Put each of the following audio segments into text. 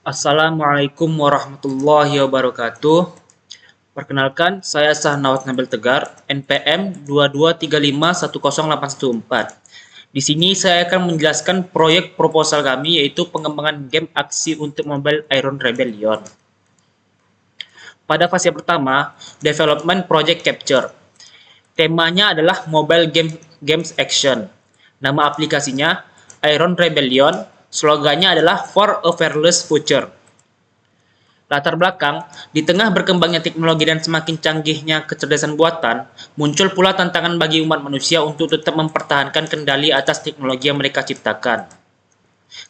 Assalamualaikum warahmatullahi wabarakatuh. Perkenalkan, saya Sahnawat Nabil Tegar, NPM 2235108114. Di sini saya akan menjelaskan proyek proposal kami, yaitu pengembangan game aksi untuk mobile Iron Rebellion. Pada fase pertama, Development Project Capture. Temanya adalah Mobile Games Action. Nama aplikasinya Iron Rebellion. Slogannya adalah For a Fearless Future. Latar belakang, di tengah berkembangnya teknologi dan semakin canggihnya kecerdasan buatan, muncul pula tantangan bagi umat manusia untuk tetap mempertahankan kendali atas teknologi yang mereka ciptakan.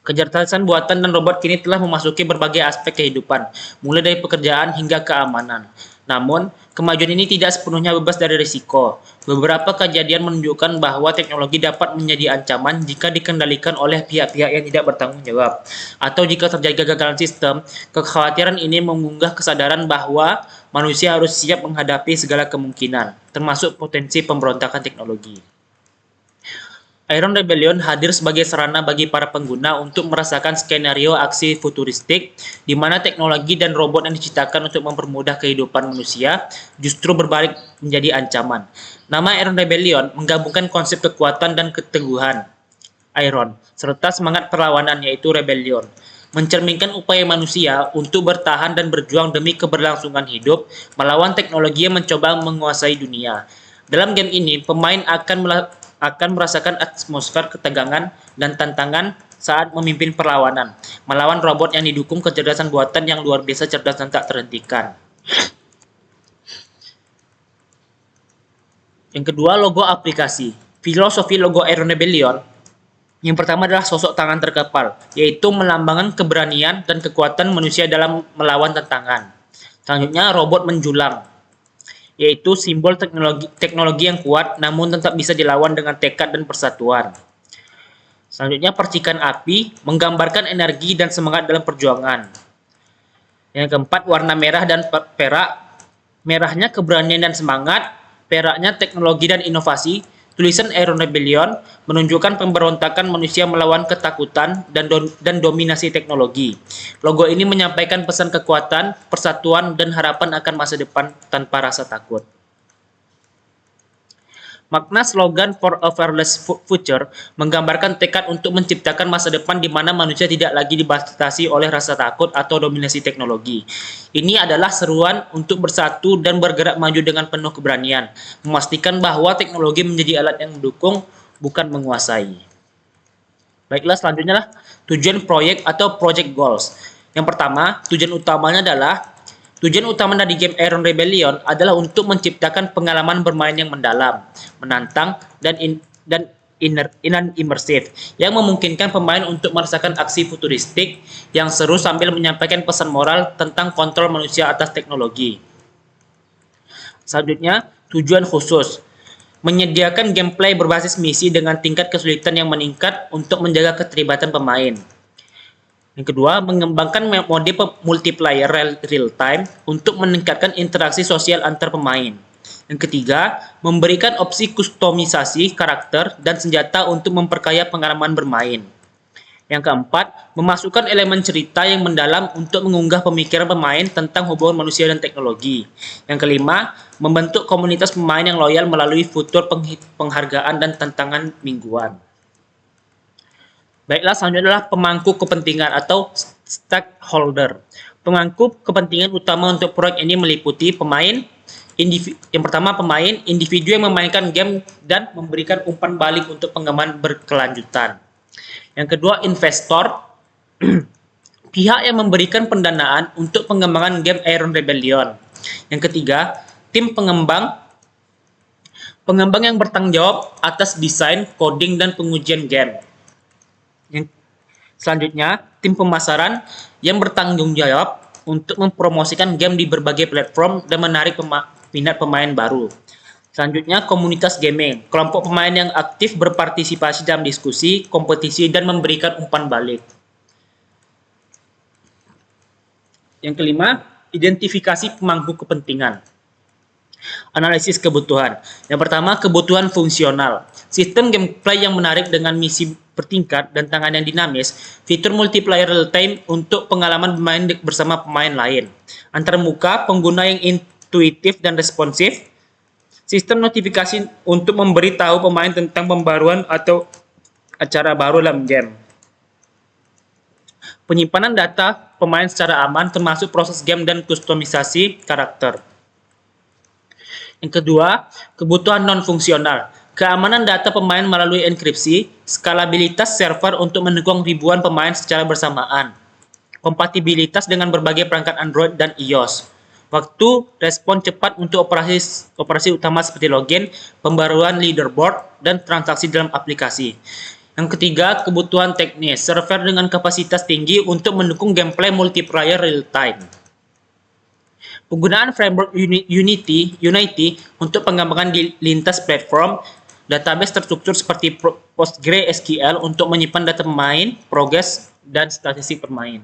Kecerdasan buatan dan robot kini telah memasuki berbagai aspek kehidupan, mulai dari pekerjaan hingga keamanan. Namun, kemajuan ini tidak sepenuhnya bebas dari risiko. Beberapa kejadian menunjukkan bahwa teknologi dapat menjadi ancaman jika dikendalikan oleh pihak-pihak yang tidak bertanggung jawab, atau jika terjadi kegagalan sistem. Kekhawatiran ini mengunggah kesadaran bahwa manusia harus siap menghadapi segala kemungkinan, termasuk potensi pemberontakan teknologi. Iron Rebellion hadir sebagai sarana bagi para pengguna untuk merasakan skenario aksi futuristik di mana teknologi dan robot yang diciptakan untuk mempermudah kehidupan manusia justru berbalik menjadi ancaman. Nama Iron Rebellion menggabungkan konsep kekuatan dan keteguhan Iron serta semangat perlawanan, yaitu Rebellion, mencerminkan upaya manusia untuk bertahan dan berjuang demi keberlangsungan hidup melawan teknologi yang mencoba menguasai dunia. Dalam game ini, pemain akan merasakan atmosfer ketegangan dan tantangan saat memimpin perlawanan, melawan robot yang didukung kecerdasan buatan yang luar biasa cerdas dan tak terhentikan. Yang kedua, logo aplikasi. Filosofi logo Iron Rebellion yang pertama adalah sosok tangan terkepal, yaitu melambangkan keberanian dan kekuatan manusia dalam melawan tantangan. Selanjutnya, robot menjulang, yaitu simbol teknologi yang kuat namun tetap bisa dilawan dengan tekad dan persatuan. Selanjutnya, percikan api menggambarkan energi dan semangat dalam perjuangan. Yang keempat, warna merah dan perak. Merahnya keberanian dan semangat, peraknya teknologi dan inovasi. Tulisan Iron Rebellion menunjukkan pemberontakan manusia melawan ketakutan dan dominasi teknologi. Logo ini menyampaikan pesan kekuatan, persatuan, dan harapan akan masa depan tanpa rasa takut. Makna slogan For a Fearless Future menggambarkan tekad untuk menciptakan masa depan di mana manusia tidak lagi dibatasi oleh rasa takut atau dominasi teknologi. Ini adalah seruan untuk bersatu dan bergerak maju dengan penuh keberanian, memastikan bahwa teknologi menjadi alat yang mendukung, bukan menguasai. Baiklah, selanjutnya lah tujuan proyek atau project goals. Yang pertama, Tujuan utama dari game Iron Rebellion adalah untuk menciptakan pengalaman bermain yang mendalam, menantang, dan immersif, yang memungkinkan pemain untuk merasakan aksi futuristik yang seru sambil menyampaikan pesan moral tentang kontrol manusia atas teknologi. Selanjutnya, tujuan khusus. Menyediakan gameplay berbasis misi dengan tingkat kesulitan yang meningkat untuk menjaga keterlibatan pemain. Yang kedua, mengembangkan mode multiplayer real time untuk meningkatkan interaksi sosial antar pemain. Yang ketiga, memberikan opsi kustomisasi karakter dan senjata untuk memperkaya pengalaman bermain. Yang keempat, memasukkan elemen cerita yang mendalam untuk mengunggah pemikiran pemain tentang hubungan manusia dan teknologi. Yang kelima, membentuk komunitas pemain yang loyal melalui fitur penghargaan dan tantangan mingguan. Baiklah, selanjutnya adalah pemangku kepentingan atau stakeholder. Pemangku kepentingan utama untuk proyek ini meliputi yang pertama pemain, individu yang memainkan game dan memberikan umpan balik untuk pengembangan berkelanjutan. Yang kedua, investor, pihak yang memberikan pendanaan untuk pengembangan game Iron Rebellion. Yang ketiga, tim pengembang yang bertanggung jawab atas desain, coding, dan pengujian game. Yang selanjutnya, tim pemasaran yang bertanggung jawab untuk mempromosikan game di berbagai platform dan menarik minat pemain baru. Selanjutnya, komunitas gaming, kelompok pemain yang aktif berpartisipasi dalam diskusi, kompetisi, dan memberikan umpan balik. Yang kelima, identifikasi pemangku kepentingan. Analisis kebutuhan. Yang pertama, kebutuhan fungsional. Sistem gameplay yang menarik dengan misi bertingkat dan tangan yang dinamis, fitur multiplayer real time untuk pengalaman bermain bersama pemain lain. Antarmuka, pengguna yang intuitif dan responsif, sistem notifikasi untuk memberitahu pemain tentang pembaruan atau acara baru dalam game. Penyimpanan data pemain secara aman termasuk proses game dan kustomisasi karakter. Yang kedua, kebutuhan non-fungsional. Keamanan data pemain melalui enkripsi, skalabilitas server untuk mendukung ribuan pemain secara bersamaan, kompatibilitas dengan berbagai perangkat Android dan iOS, waktu respon cepat untuk operasi utama seperti login, pembaruan leaderboard, dan transaksi dalam aplikasi. Yang ketiga, kebutuhan teknis, server dengan kapasitas tinggi untuk mendukung gameplay multiplayer real-time. Penggunaan framework Unity untuk pengembangan di lintas platform, database terstruktur seperti PostgreSQL untuk menyimpan data pemain, progres, dan statistik bermain.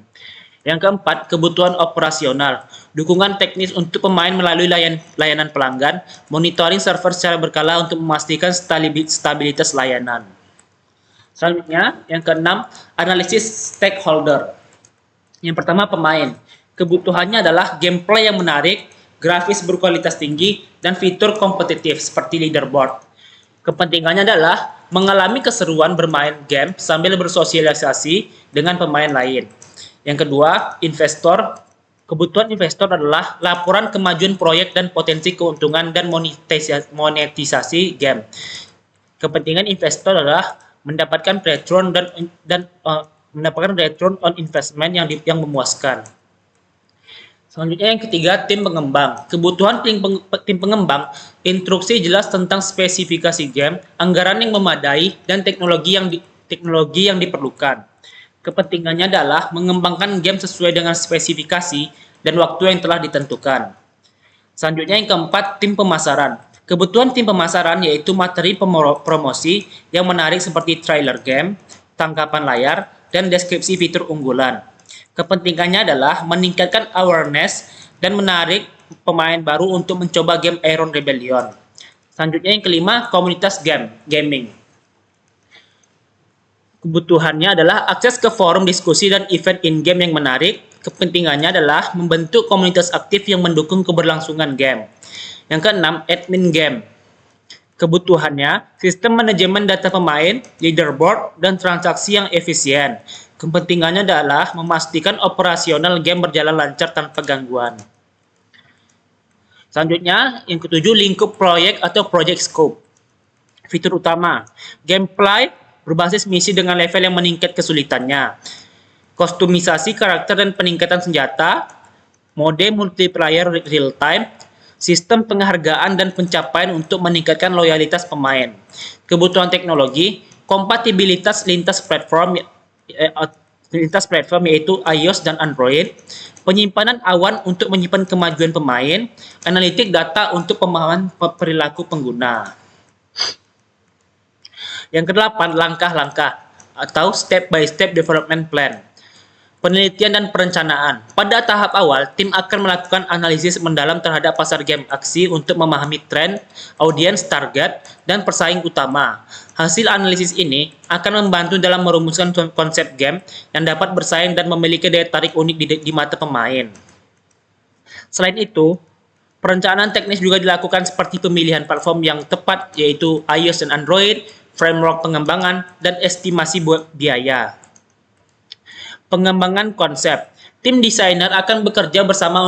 Yang keempat, kebutuhan operasional, dukungan teknis untuk pemain melalui layanan pelanggan, monitoring server secara berkala untuk memastikan stabilitas layanan. Selanjutnya, yang keenam, analisis stakeholder. Yang pertama, pemain. Kebutuhannya adalah gameplay yang menarik, grafis berkualitas tinggi, dan fitur kompetitif seperti leaderboard. Kepentingannya adalah mengalami keseruan bermain game sambil bersosialisasi dengan pemain lain. Yang kedua, investor. Kebutuhan investor adalah laporan kemajuan proyek dan potensi keuntungan dan monetisasi game. Kepentingan investor adalah mendapatkan return mendapatkan return on investment yang memuaskan. Selanjutnya yang ketiga, tim pengembang. Kebutuhan tim pengembang, instruksi jelas tentang spesifikasi game, anggaran yang memadai, dan teknologi yang diperlukan. Kepentingannya adalah mengembangkan game sesuai dengan spesifikasi dan waktu yang telah ditentukan. Selanjutnya yang keempat, tim pemasaran. Kebutuhan tim pemasaran yaitu materi promosi yang menarik seperti trailer game, tangkapan layar, dan deskripsi fitur unggulan. Kepentingannya adalah meningkatkan awareness dan menarik pemain baru untuk mencoba game Iron Rebellion. Selanjutnya yang kelima, komunitas gaming. Kebutuhannya adalah akses ke forum diskusi dan event in-game yang menarik. Kepentingannya adalah membentuk komunitas aktif yang mendukung keberlangsungan game. Yang keenam, admin game. Kebutuhannya, sistem manajemen data pemain, leaderboard, dan transaksi yang efisien. Kepentingannya adalah memastikan operasional game berjalan lancar tanpa gangguan. Selanjutnya, yang ketujuh, lingkup proyek atau project scope. Fitur utama, gameplay berbasis misi dengan level yang meningkat kesulitannya, kostumisasi karakter dan peningkatan senjata, mode multiplayer real time, sistem penghargaan dan pencapaian untuk meningkatkan loyalitas pemain. Kebutuhan teknologi, kompatibilitas lintas platform yaitu iOS dan Android, penyimpanan awan untuk menyimpan kemajuan pemain, analitik data untuk pemahaman perilaku pengguna. Yang kedelapan, langkah-langkah atau step-by-step development plan. Penelitian dan perencanaan. Pada tahap awal, tim akan melakukan analisis mendalam terhadap pasar game aksi untuk memahami tren, audiens target, dan persaing utama. Hasil analisis ini akan membantu dalam merumuskan konsep game yang dapat bersaing dan memiliki daya tarik unik di mata pemain. Selain itu, perencanaan teknis juga dilakukan seperti pemilihan platform yang tepat yaitu iOS dan Android, framework pengembangan, dan estimasi biaya. Pengembangan konsep. Tim desainer akan bekerja bersama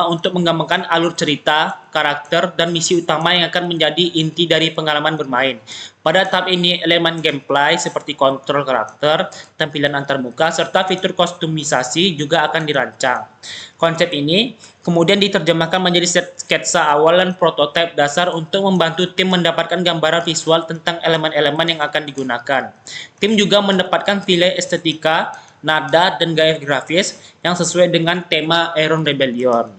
untuk mengembangkan alur cerita, karakter, dan misi utama yang akan menjadi inti dari pengalaman bermain. Pada tahap ini, elemen gameplay seperti kontrol karakter, tampilan antarmuka, serta fitur kostumisasi juga akan dirancang. Konsep ini kemudian diterjemahkan menjadi sketsa awal dan prototipe dasar untuk membantu tim mendapatkan gambaran visual tentang elemen-elemen yang akan digunakan. Tim juga mendapatkan nilai estetika, nada, dan gaya grafis yang sesuai dengan tema Iron Rebellion.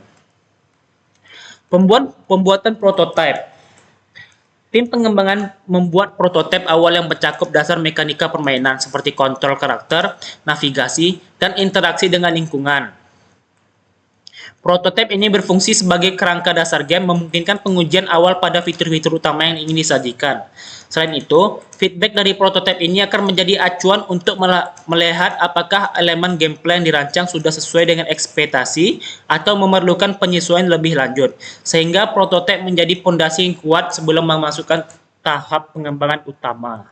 Pembuatan prototipe. Tim pengembangan membuat prototipe awal yang mencakup dasar mekanika permainan seperti kontrol karakter, navigasi, dan interaksi dengan lingkungan. Prototipe ini berfungsi sebagai kerangka dasar game, memungkinkan pengujian awal pada fitur-fitur utama yang ingin disajikan. Selain itu, feedback dari prototipe ini akan menjadi acuan untuk melihat apakah elemen gameplay yang dirancang sudah sesuai dengan ekspektasi atau memerlukan penyesuaian lebih lanjut, sehingga prototipe menjadi fondasi yang kuat sebelum memasukkan tahap pengembangan utama.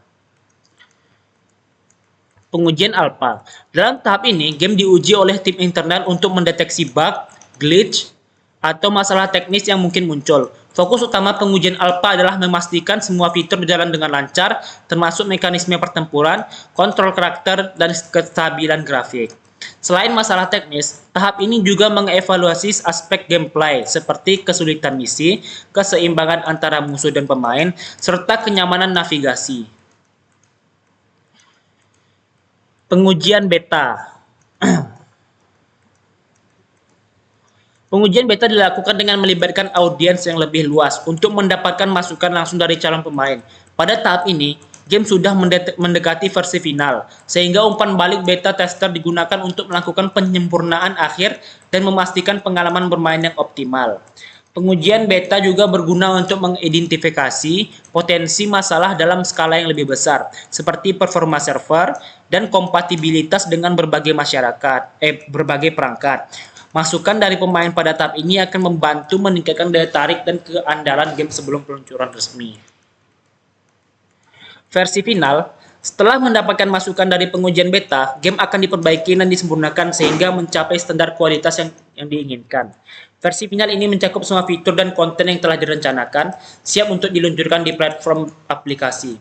Pengujian alpha. Dalam tahap ini, game diuji oleh tim internal untuk mendeteksi bug, glitch, atau masalah teknis yang mungkin muncul. Fokus utama pengujian alpha adalah memastikan semua fitur berjalan dengan lancar, termasuk mekanisme pertempuran, kontrol karakter, dan kestabilan grafik. Selain masalah teknis, tahap ini juga mengevaluasi aspek gameplay seperti kesulitan misi, keseimbangan antara musuh dan pemain, serta kenyamanan navigasi. Pengujian beta. Pengujian beta dilakukan dengan melibatkan audiens yang lebih luas untuk mendapatkan masukan langsung dari calon pemain. Pada tahap ini, game sudah mendekati versi final, sehingga umpan balik beta tester digunakan untuk melakukan penyempurnaan akhir dan memastikan pengalaman bermain yang optimal. Pengujian beta juga berguna untuk mengidentifikasi potensi masalah dalam skala yang lebih besar, seperti performa server dan kompatibilitas dengan berbagai berbagai perangkat. Masukan dari pemain pada tahap ini akan membantu meningkatkan daya tarik dan keandalan game sebelum peluncuran resmi. Versi final, setelah mendapatkan masukan dari pengujian beta, game akan diperbaiki dan disempurnakan sehingga mencapai standar kualitas yang diinginkan. Versi final ini mencakup semua fitur dan konten yang telah direncanakan, siap untuk diluncurkan di platform aplikasi.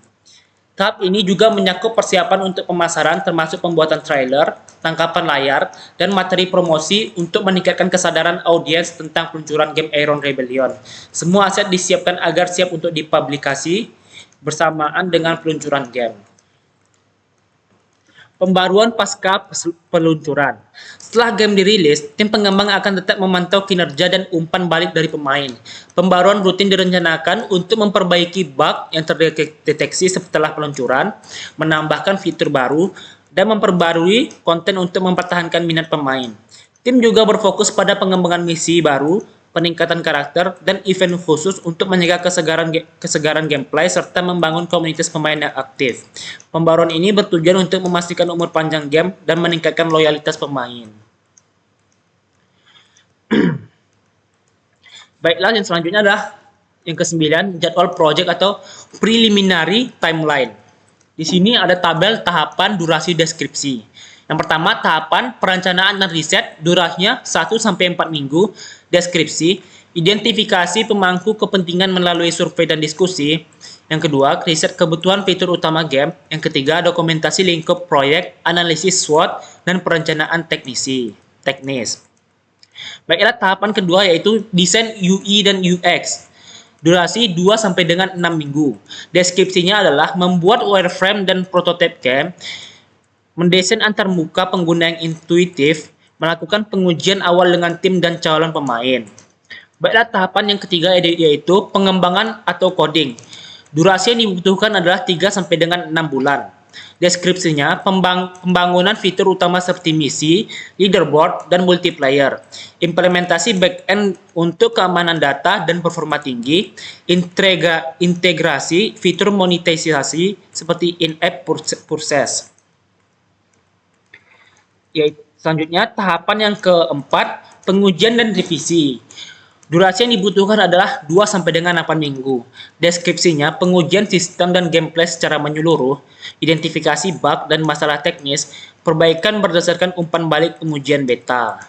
Tahap ini juga mencakup persiapan untuk pemasaran termasuk pembuatan trailer, tangkapan layar, dan materi promosi untuk meningkatkan kesadaran audiens tentang peluncuran game Iron Rebellion. Semua aset disiapkan agar siap untuk dipublikasi bersamaan dengan peluncuran game. Pembaruan pasca peluncuran. Setelah game dirilis, tim pengembang akan tetap memantau kinerja dan umpan balik dari pemain. Pembaruan rutin direncanakan untuk memperbaiki bug yang terdeteksi setelah peluncuran, menambahkan fitur baru, dan memperbarui konten untuk mempertahankan minat pemain. Tim juga berfokus pada pengembangan misi baru, peningkatan karakter, dan event khusus untuk menjaga kesegaran gameplay serta membangun komunitas pemain yang aktif. Pembaruan ini bertujuan untuk memastikan umur panjang game dan meningkatkan loyalitas pemain. Baiklah, yang selanjutnya adalah yang ke-9, jadwal project atau preliminary timeline. Di sini ada tabel tahapan durasi deskripsi. Yang pertama, tahapan perencanaan dan riset, durasinya 1-4 minggu. Deskripsi, identifikasi pemangku kepentingan melalui survei dan diskusi. Yang kedua, riset kebutuhan fitur utama game. Yang ketiga, dokumentasi lingkup proyek, analisis SWOT, dan perencanaan teknis. Baiklah, tahapan kedua yaitu desain UI dan UX. Durasi 2-6 minggu. Deskripsinya adalah membuat wireframe dan prototipe game, mendesain antarmuka pengguna yang intuitif, melakukan pengujian awal dengan tim dan calon pemain. Baiklah, tahapan yang ketiga yaitu pengembangan atau coding. Durasi yang dibutuhkan adalah 3-6 bulan. Deskripsinya, pembangunan fitur utama seperti misi, leaderboard, dan multiplayer. Implementasi back-end untuk keamanan data dan performa tinggi. Integrasi fitur monetisasi seperti in-app purchase. Selanjutnya, tahapan yang keempat, pengujian dan revisi. Durasi yang dibutuhkan adalah 2-8 minggu. Deskripsinya, pengujian sistem dan gameplay secara menyeluruh, identifikasi bug dan masalah teknis, perbaikan berdasarkan umpan balik pengujian beta.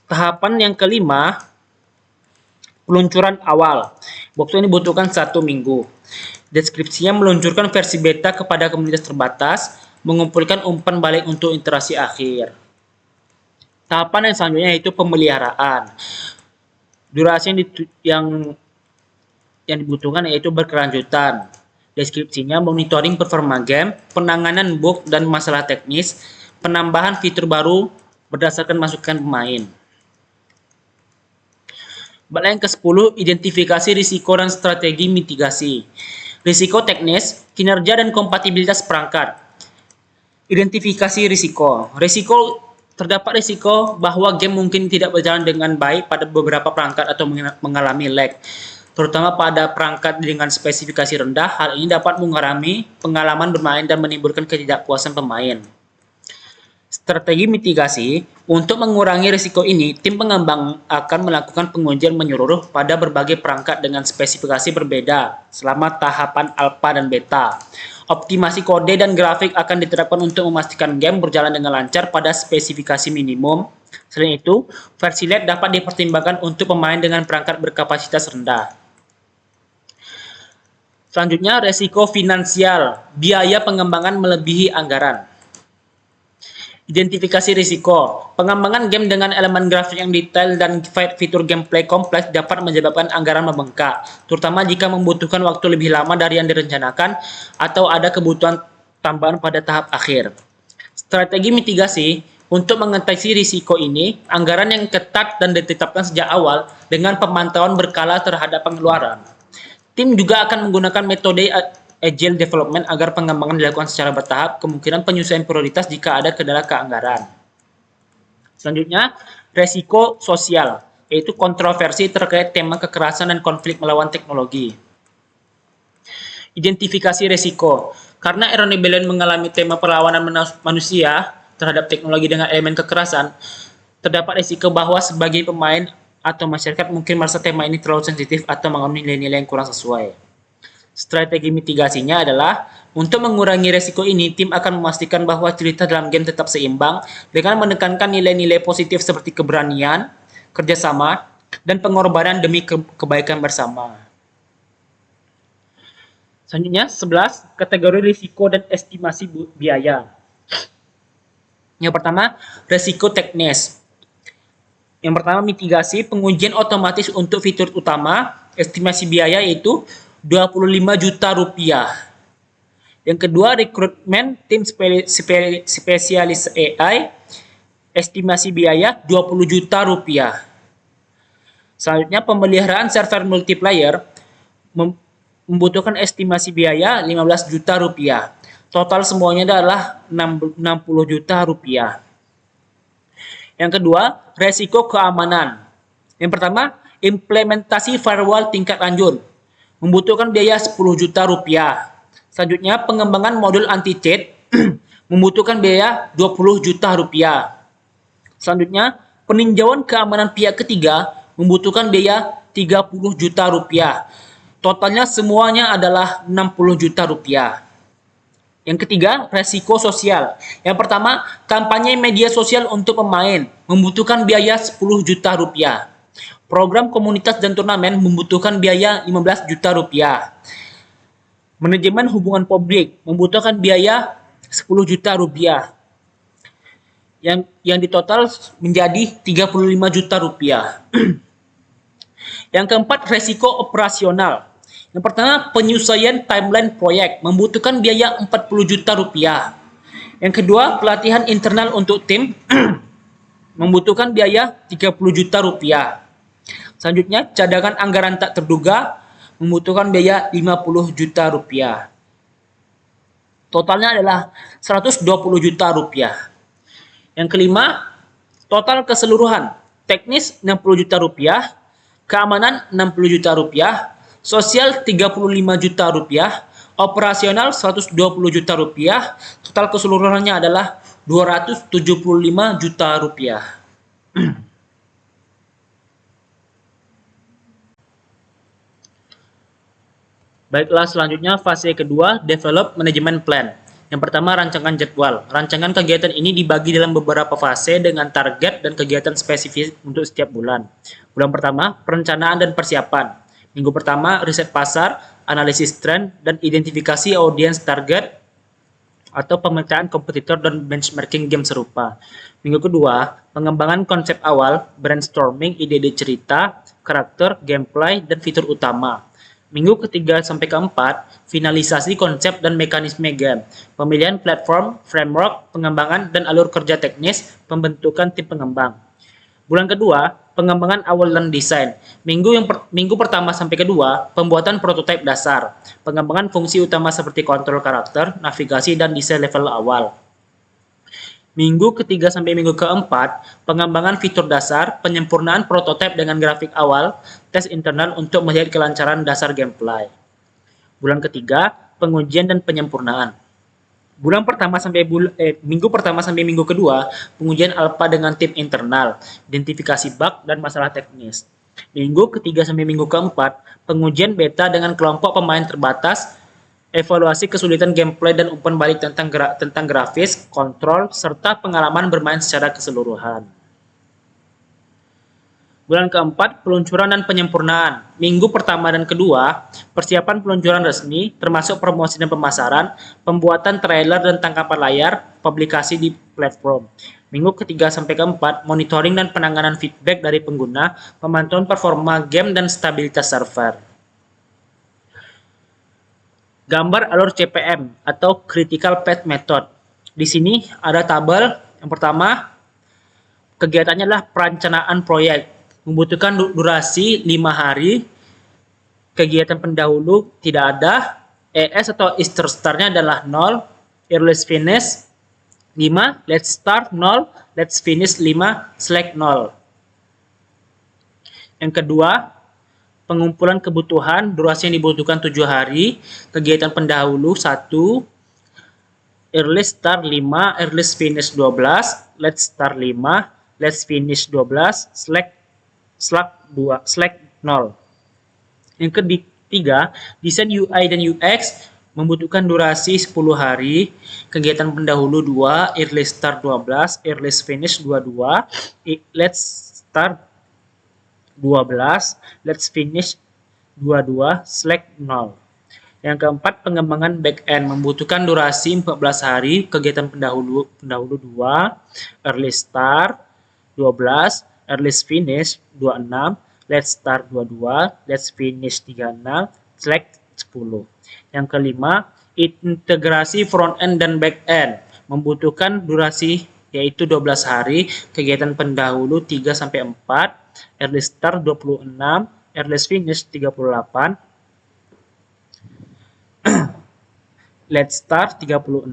Tahapan yang kelima, peluncuran awal. Waktu ini dibutuhkan 1 minggu. Deskripsinya meluncurkan versi beta kepada komunitas terbatas, mengumpulkan umpan balik untuk interaksi akhir. Tahapan yang selanjutnya yaitu pemeliharaan. Durasi yang dibutuhkan yaitu berkelanjutan. Deskripsinya monitoring performa game, penanganan bug dan masalah teknis, penambahan fitur baru berdasarkan masukan pemain. Yang ke-10, identifikasi risiko dan strategi mitigasi. Risiko teknis, kinerja dan kompatibilitas perangkat. Identifikasi risiko. Terdapat risiko bahwa game mungkin tidak berjalan dengan baik pada beberapa perangkat atau mengalami lag, terutama pada perangkat dengan spesifikasi rendah. Hal ini dapat mengurangi pengalaman bermain dan menimbulkan ketidakpuasan pemain. Strategi mitigasi. Untuk mengurangi risiko ini, tim pengembang akan melakukan pengujian menyeluruh pada berbagai perangkat dengan spesifikasi berbeda selama tahapan alpha dan beta. Optimasi kode dan grafik akan diterapkan untuk memastikan game berjalan dengan lancar pada spesifikasi minimum. Selain itu, versi LED dapat dipertimbangkan untuk pemain dengan perangkat berkapasitas rendah. Selanjutnya, resiko finansial. Biaya pengembangan melebihi anggaran. Identifikasi risiko. Pengembangan game dengan elemen grafik yang detail dan fitur gameplay kompleks dapat menyebabkan anggaran membengkak, terutama jika membutuhkan waktu lebih lama dari yang direncanakan atau ada kebutuhan tambahan pada tahap akhir. Strategi mitigasi. Untuk mengatasi risiko ini, anggaran yang ketat dan ditetapkan sejak awal dengan pemantauan berkala terhadap pengeluaran. Tim juga akan menggunakan metode Agile Development agar pengembangan dilakukan secara bertahap, kemungkinan penyesuaian prioritas jika ada kendala keanggaran. Selanjutnya, resiko sosial, yaitu kontroversi terkait tema kekerasan dan konflik melawan teknologi. Identifikasi resiko. Karena Iron Rebellion mengalami tema perlawanan manusia terhadap teknologi dengan elemen kekerasan, terdapat risiko bahwa sebagai pemain atau masyarakat mungkin merasa tema ini terlalu sensitif atau mengandung nilai-nilai yang kurang sesuai. Strategi mitigasinya adalah untuk mengurangi resiko ini, tim akan memastikan bahwa cerita dalam game tetap seimbang dengan menekankan nilai-nilai positif seperti keberanian, kerjasama, dan pengorbanan demi kebaikan bersama. Selanjutnya, 11. Kategori risiko dan estimasi biaya. Yang pertama, resiko teknis. Yang pertama, mitigasi, pengujian otomatis untuk fitur utama, estimasi biaya yaitu 25 juta rupiah. Yang kedua, rekrutmen tim spesialis AI, estimasi biaya 20 juta rupiah. Selanjutnya, pemeliharaan server multiplayer membutuhkan estimasi biaya 15 juta rupiah. Total semuanya adalah 60 juta rupiah. Yang kedua, resiko keamanan. Yang pertama, implementasi firewall tingkat lanjut membutuhkan biaya 10 juta rupiah. Selanjutnya, pengembangan modul anti-cheat membutuhkan biaya 20 juta rupiah. Selanjutnya, peninjauan keamanan pihak ketiga membutuhkan biaya 30 juta rupiah. Totalnya semuanya adalah 60 juta rupiah. Yang ketiga, resiko sosial. Yang pertama, kampanye media sosial untuk pemain membutuhkan biaya 10 juta rupiah. Program komunitas dan turnamen membutuhkan biaya 15 juta rupiah. Manajemen hubungan publik membutuhkan biaya 10 juta rupiah. Yang ditotal menjadi 35 juta rupiah. Yang keempat, resiko operasional. Yang pertama, penyesuaian timeline proyek membutuhkan biaya 40 juta rupiah. Yang kedua, pelatihan internal untuk tim membutuhkan biaya 30 juta rupiah. Selanjutnya, cadangan anggaran tak terduga membutuhkan biaya 50 juta rupiah. Totalnya adalah 120 juta rupiah. Yang kelima, total keseluruhan. Teknis 60 juta rupiah, keamanan 60 juta rupiah, sosial 35 juta rupiah, operasional 120 juta rupiah, total keseluruhannya adalah 275 juta rupiah. Baiklah, selanjutnya fase kedua, develop management plan. Yang pertama, rancangan jadwal. Rancangan kegiatan ini dibagi dalam beberapa fase dengan target dan kegiatan spesifik untuk setiap bulan. Bulan pertama, perencanaan dan persiapan. Minggu pertama, riset pasar, analisis tren, dan identifikasi audiens target atau pemetaan kompetitor dan benchmarking game serupa. Minggu kedua, pengembangan konsep awal, brainstorming ide-ide cerita, karakter, gameplay, dan fitur utama. Minggu ketiga sampai keempat, finalisasi konsep dan mekanisme game, pemilihan platform, framework, pengembangan, dan alur kerja teknis, pembentukan tim pengembang. Bulan kedua, pengembangan awal dan desain. Minggu pertama sampai kedua, pembuatan prototipe dasar, pengembangan fungsi utama seperti kontrol karakter, navigasi, dan desain level awal. Minggu ketiga sampai minggu keempat, pengembangan fitur dasar, penyempurnaan prototipe dengan grafik awal, tes internal untuk melihat kelancaran dasar gameplay. Bulan ketiga, pengujian dan penyempurnaan. Minggu pertama sampai minggu kedua, pengujian alpha dengan tim internal, identifikasi bug dan masalah teknis. Minggu ketiga sampai minggu keempat, pengujian beta dengan kelompok pemain terbatas, evaluasi kesulitan gameplay dan umpan balik tentang grafis, kontrol, serta pengalaman bermain secara keseluruhan. Bulan keempat, peluncuran dan penyempurnaan. Minggu pertama dan kedua, persiapan peluncuran resmi, termasuk promosi dan pemasaran, pembuatan trailer dan tangkapan layar, publikasi di platform. Minggu ketiga sampai keempat, monitoring dan penanganan feedback dari pengguna, pemantauan performa game dan stabilitas server. Gambar alur CPM atau Critical Path Method. Di sini ada tabel. Yang pertama, kegiatannya adalah perencanaan proyek. Membutuhkan durasi 5 hari. Kegiatan pendahulu tidak ada. ES atau Easter Start-nya adalah 0. Earliest Finish 5. Let's Start 0. Let's Finish 5. Slack 0. Yang kedua, pengumpulan kebutuhan. Durasi yang dibutuhkan 7 hari. Kegiatan pendahulu 1. Earliest Start 5. Earliest Finish 12. Let's Start 5. Let's Finish 12. Slack 0. Yang ketiga, desain UI dan UX membutuhkan durasi 10 hari, kegiatan pendahulu 2, early start 12, early finish 22, let's start 12, let's finish 22, Slack 0. Yang keempat, pengembangan back-end membutuhkan durasi 14 hari, kegiatan pendahulu 2, early start 12, early finish 26, let's start 22, let's finish 36, Slack 10. Yang kelima, integrasi front-end dan back-end membutuhkan durasi yaitu 12 hari, kegiatan pendahulu 3 sampai 4, early start 26, early finish 38, let's start 36,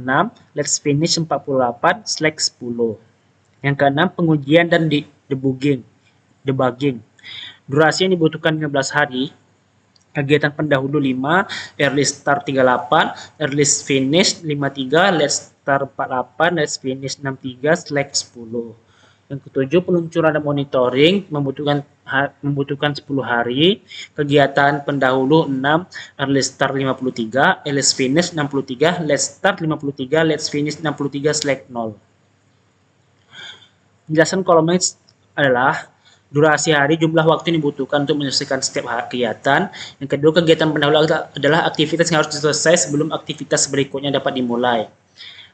let's finish 48, Slack 10. Yang keenam, pengujian dan debugging. Durasi yang dibutuhkan 15 hari, kegiatan pendahulu 5, early start 38, early finish 53, let's start 48, let's finish 63, Slack 10. Yang ketujuh, peluncuran dan monitoring membutuhkan 10 hari, kegiatan pendahulu 6, early start 53, early finish 63, let's start 53, let's finish 63, Slack 0. Penjelasan kolomnya adalah durasi hari, jumlah waktu yang dibutuhkan untuk menyelesaikan setiap kegiatan. Yang kedua, kegiatan pendahulu adalah aktivitas yang harus diselesaikan sebelum aktivitas berikutnya dapat dimulai.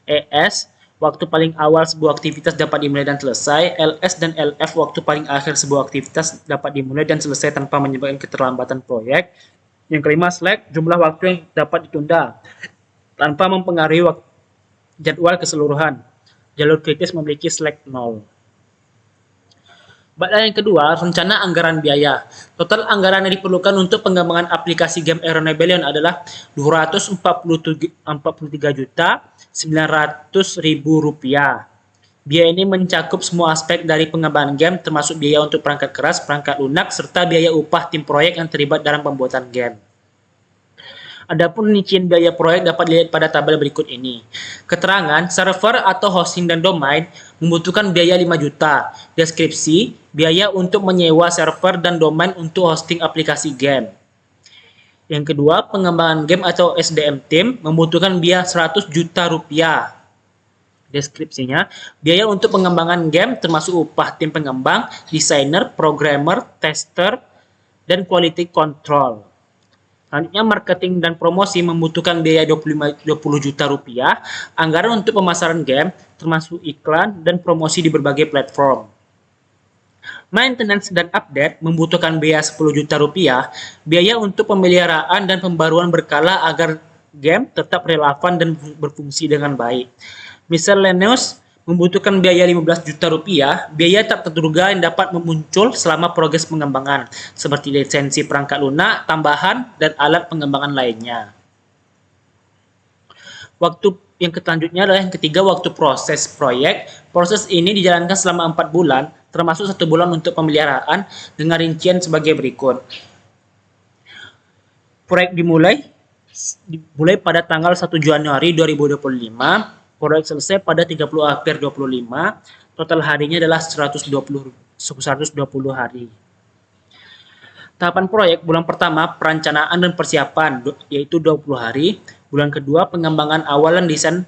ES, waktu paling awal sebuah aktivitas dapat dimulai dan selesai. LS dan LF, waktu paling akhir sebuah aktivitas dapat dimulai dan selesai tanpa menyebabkan keterlambatan proyek. Yang kelima, Slack, jumlah waktu yang dapat ditunda tanpa mempengaruhi jadwal keseluruhan. Jalur kritis memiliki Slack 0. Badan yang kedua, rencana anggaran biaya. Total anggaran yang diperlukan untuk pengembangan aplikasi game Iron Rebellion adalah Rp243.900.000. Biaya ini mencakup semua aspek dari pengembangan game, termasuk biaya untuk perangkat keras, perangkat lunak, serta biaya upah tim proyek yang terlibat dalam pembuatan game. Adapun rincian biaya proyek dapat dilihat pada tabel berikut ini. Keterangan, server atau hosting dan domain membutuhkan biaya 5 juta. Deskripsi, biaya untuk menyewa server dan domain untuk hosting aplikasi game. Yang kedua, pengembangan game atau SDM team membutuhkan biaya 100 juta rupiah. Deskripsinya, biaya untuk pengembangan game termasuk upah tim pengembang, desainer, programmer, tester, dan quality control. Selanjutnya, marketing dan promosi membutuhkan biaya 20 juta rupiah, anggaran untuk pemasaran game, termasuk iklan dan promosi di berbagai platform. Maintenance dan update membutuhkan biaya 10 juta rupiah, biaya untuk pemeliharaan dan pembaruan berkala agar game tetap relevan dan berfungsi dengan baik. Miscellaneous membutuhkan biaya 15 juta rupiah, biaya tak terduga yang dapat muncul selama progres pengembangan, seperti lisensi perangkat lunak, tambahan, dan alat pengembangan lainnya. Waktu Yang selanjutnya adalah yang ketiga, waktu proses proyek. Proses ini dijalankan selama 4 bulan, termasuk 1 bulan untuk pemeliharaan dengan rincian sebagai berikut. Proyek dimulai pada tanggal 1 Januari 2025, proyek selesai pada 30 April 2025, total harinya adalah 120 hari. Tahapan proyek, bulan pertama perencanaan dan persiapan yaitu 20 hari, bulan kedua pengembangan awal dan desain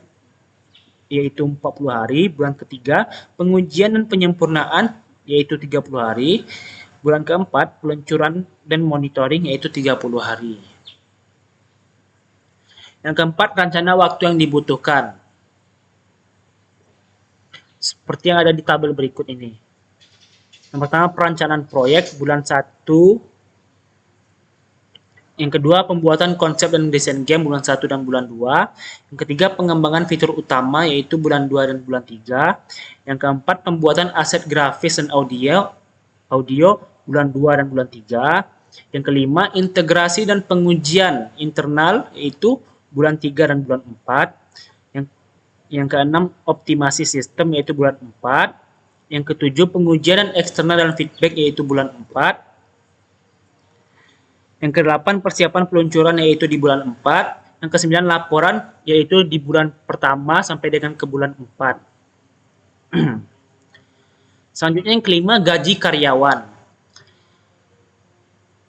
yaitu 40 hari, bulan ketiga pengujian dan penyempurnaan yaitu 30 hari, bulan keempat peluncuran dan monitoring yaitu 30 hari. Yang keempat, rencana waktu yang dibutuhkan. Seperti yang ada di tabel berikut ini. Yang pertama, perencanaan proyek bulan 1. Yang kedua, pembuatan konsep dan desain game bulan 1 dan bulan 2. Yang ketiga, pengembangan fitur utama yaitu bulan 2 dan bulan 3. Yang keempat, pembuatan aset grafis dan audio bulan 2 dan bulan 3. Yang kelima, integrasi dan pengujian internal yaitu bulan 3 dan bulan 4. Yang keenam, optimasi sistem yaitu bulan 4. Yang ketujuh, pengujian dan eksternal dan feedback yaitu bulan 4. Yang kedelapan, persiapan peluncuran yaitu di bulan 4. Yang kesembilan, laporan yaitu di bulan pertama sampai dengan ke bulan 4. Selanjutnya yang kelima, gaji karyawan.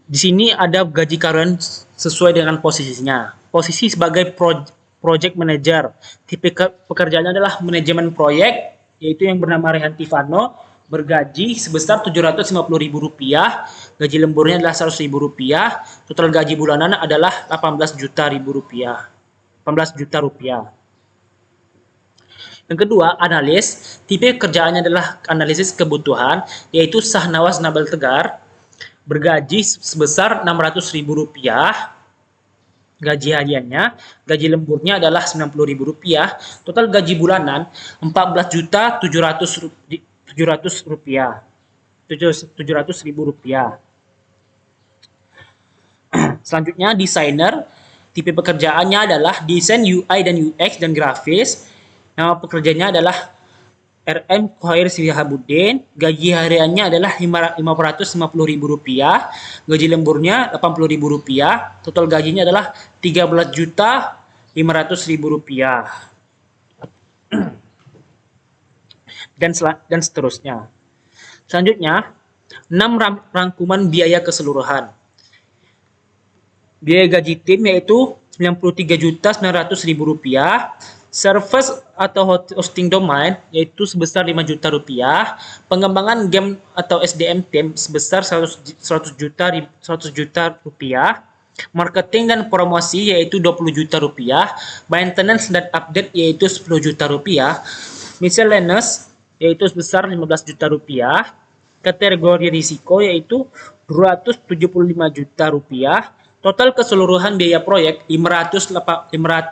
Di sini ada gaji karyawan sesuai dengan posisinya. Posisi sebagai project manager. Tipe pekerjaannya adalah manajemen proyek, yaitu yang bernama Rehan Tivano, bergaji sebesar Rp750.000, gaji lemburnya adalah Rp100.000, total gaji bulanan adalah Rp18 juta. Yang kedua, analis. Tipe kerjaannya adalah analisis kebutuhan, yaitu Sahnawas Nabal Tegar, bergaji sebesar Rp600.000, gaji hariannya, gaji lemburnya adalah Rp90.000, total gaji bulanan Rp700.000. Selanjutnya, desainer. Tipe pekerjaannya adalah desain UI dan UX dan grafis. Nama pekerjanya adalah RM Khair Sihabuddin. Gaji hariannya adalah Rp550.000, gaji lemburnya Rp80.000, total gajinya adalah Rp13.500.000. Dan seterusnya. Selanjutnya, 6 rangkuman biaya keseluruhan. Biaya gaji tim yaitu Rp93.900.000, service atau hosting domain yaitu sebesar Rp5 juta, pengembangan game atau SDM tim sebesar Rp100 juta, marketing dan promosi yaitu Rp20 juta, maintenance dan update yaitu Rp10 juta, miscellaneous yaitu sebesar Rp15 juta, kategori risiko yaitu Rp275 juta, total keseluruhan biaya proyek Rp518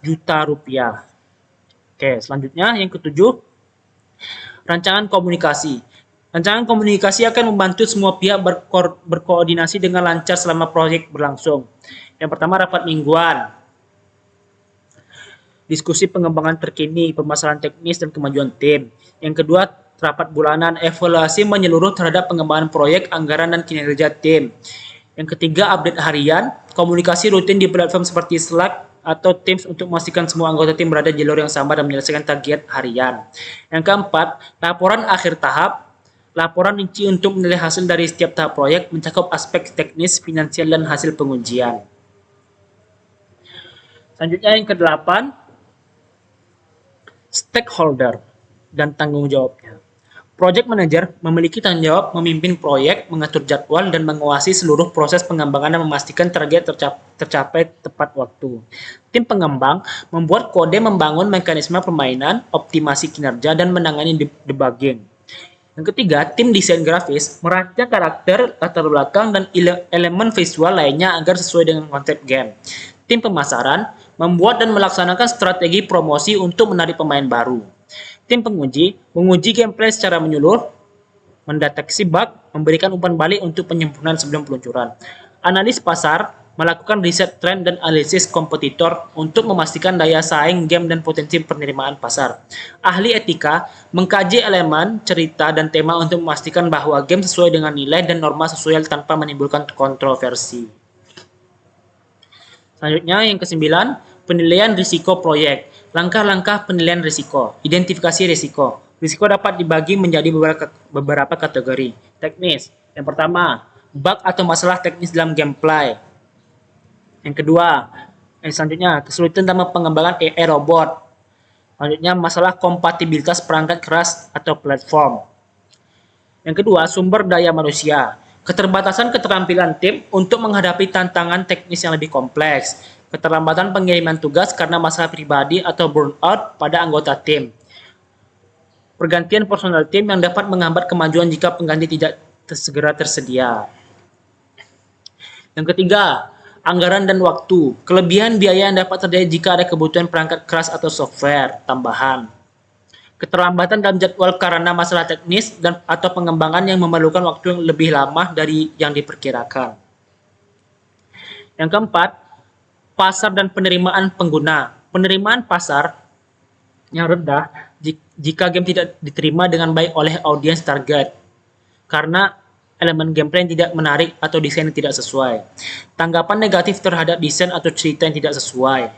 juta. Oke, selanjutnya yang ketujuh, rancangan komunikasi. Rancangan komunikasi akan membantu semua pihak berkoordinasi dengan lancar selama proyek berlangsung. Yang pertama, rapat mingguan. Diskusi pengembangan terkini, permasalahan teknis dan kemajuan tim. Yang kedua, rapat bulanan, evaluasi menyeluruh terhadap pengembangan proyek, anggaran dan kinerja tim. Yang ketiga, update harian, komunikasi rutin di platform seperti Slack atau Teams untuk memastikan semua anggota tim berada di jalur yang sama dan menyelesaikan target harian. Yang keempat, laporan akhir tahap, laporan rinci untuk menilai hasil dari setiap tahap proyek, mencakup aspek teknis, finansial, dan hasil pengujian. Selanjutnya yang kedelapan, stakeholder dan tanggung jawabnya. Project Manager memiliki tanggung jawab memimpin proyek, mengatur jadwal, dan menguasai seluruh proses pengembangan dan memastikan target tercapai tepat waktu. Tim pengembang membuat kode, membangun mekanisme permainan, optimasi kinerja, dan menangani debugging. Yang ketiga, tim desain grafis merancang karakter, latar belakang, dan elemen visual lainnya agar sesuai dengan konsep game. Tim pemasaran membuat dan melaksanakan strategi promosi untuk menarik pemain baru. Tim penguji menguji gameplay secara menyeluruh, mendeteksi bug, memberikan umpan balik untuk penyempurnaan sebelum peluncuran. Analis pasar melakukan riset tren dan analisis kompetitor untuk memastikan daya saing game dan potensi penerimaan pasar. Ahli etika mengkaji elemen, cerita, dan tema untuk memastikan bahwa game sesuai dengan nilai dan norma sesuai tanpa menimbulkan kontroversi. Selanjutnya yang kesembilan, penilaian risiko proyek. Langkah-langkah penilaian risiko. Identifikasi risiko. Risiko dapat dibagi menjadi beberapa kategori. Teknis. Yang pertama, bug atau masalah teknis dalam gameplay. Yang kedua, selanjutnya, kesulitan dalam pengembangan AI robot. Selanjutnya, masalah kompatibilitas perangkat keras atau platform. Yang kedua, sumber daya manusia. Keterbatasan keterampilan tim untuk menghadapi tantangan teknis yang lebih kompleks. Keterlambatan pengiriman tugas karena masalah pribadi atau burnout pada anggota tim. Pergantian personal tim yang dapat menghambat kemajuan jika pengganti tidak segera tersedia. Yang ketiga, anggaran dan waktu. Kelebihan biaya yang dapat terjadi jika ada kebutuhan perangkat keras atau software tambahan. Keterlambatan dalam jadwal karena masalah teknis atau pengembangan yang memerlukan waktu yang lebih lama dari yang diperkirakan. Yang keempat, pasar dan penerimaan pengguna. Penerimaan pasar yang rendah jika game tidak diterima dengan baik oleh audiens target karena elemen gameplay yang tidak menarik atau desain yang tidak sesuai. Tanggapan negatif terhadap desain atau cerita yang tidak sesuai.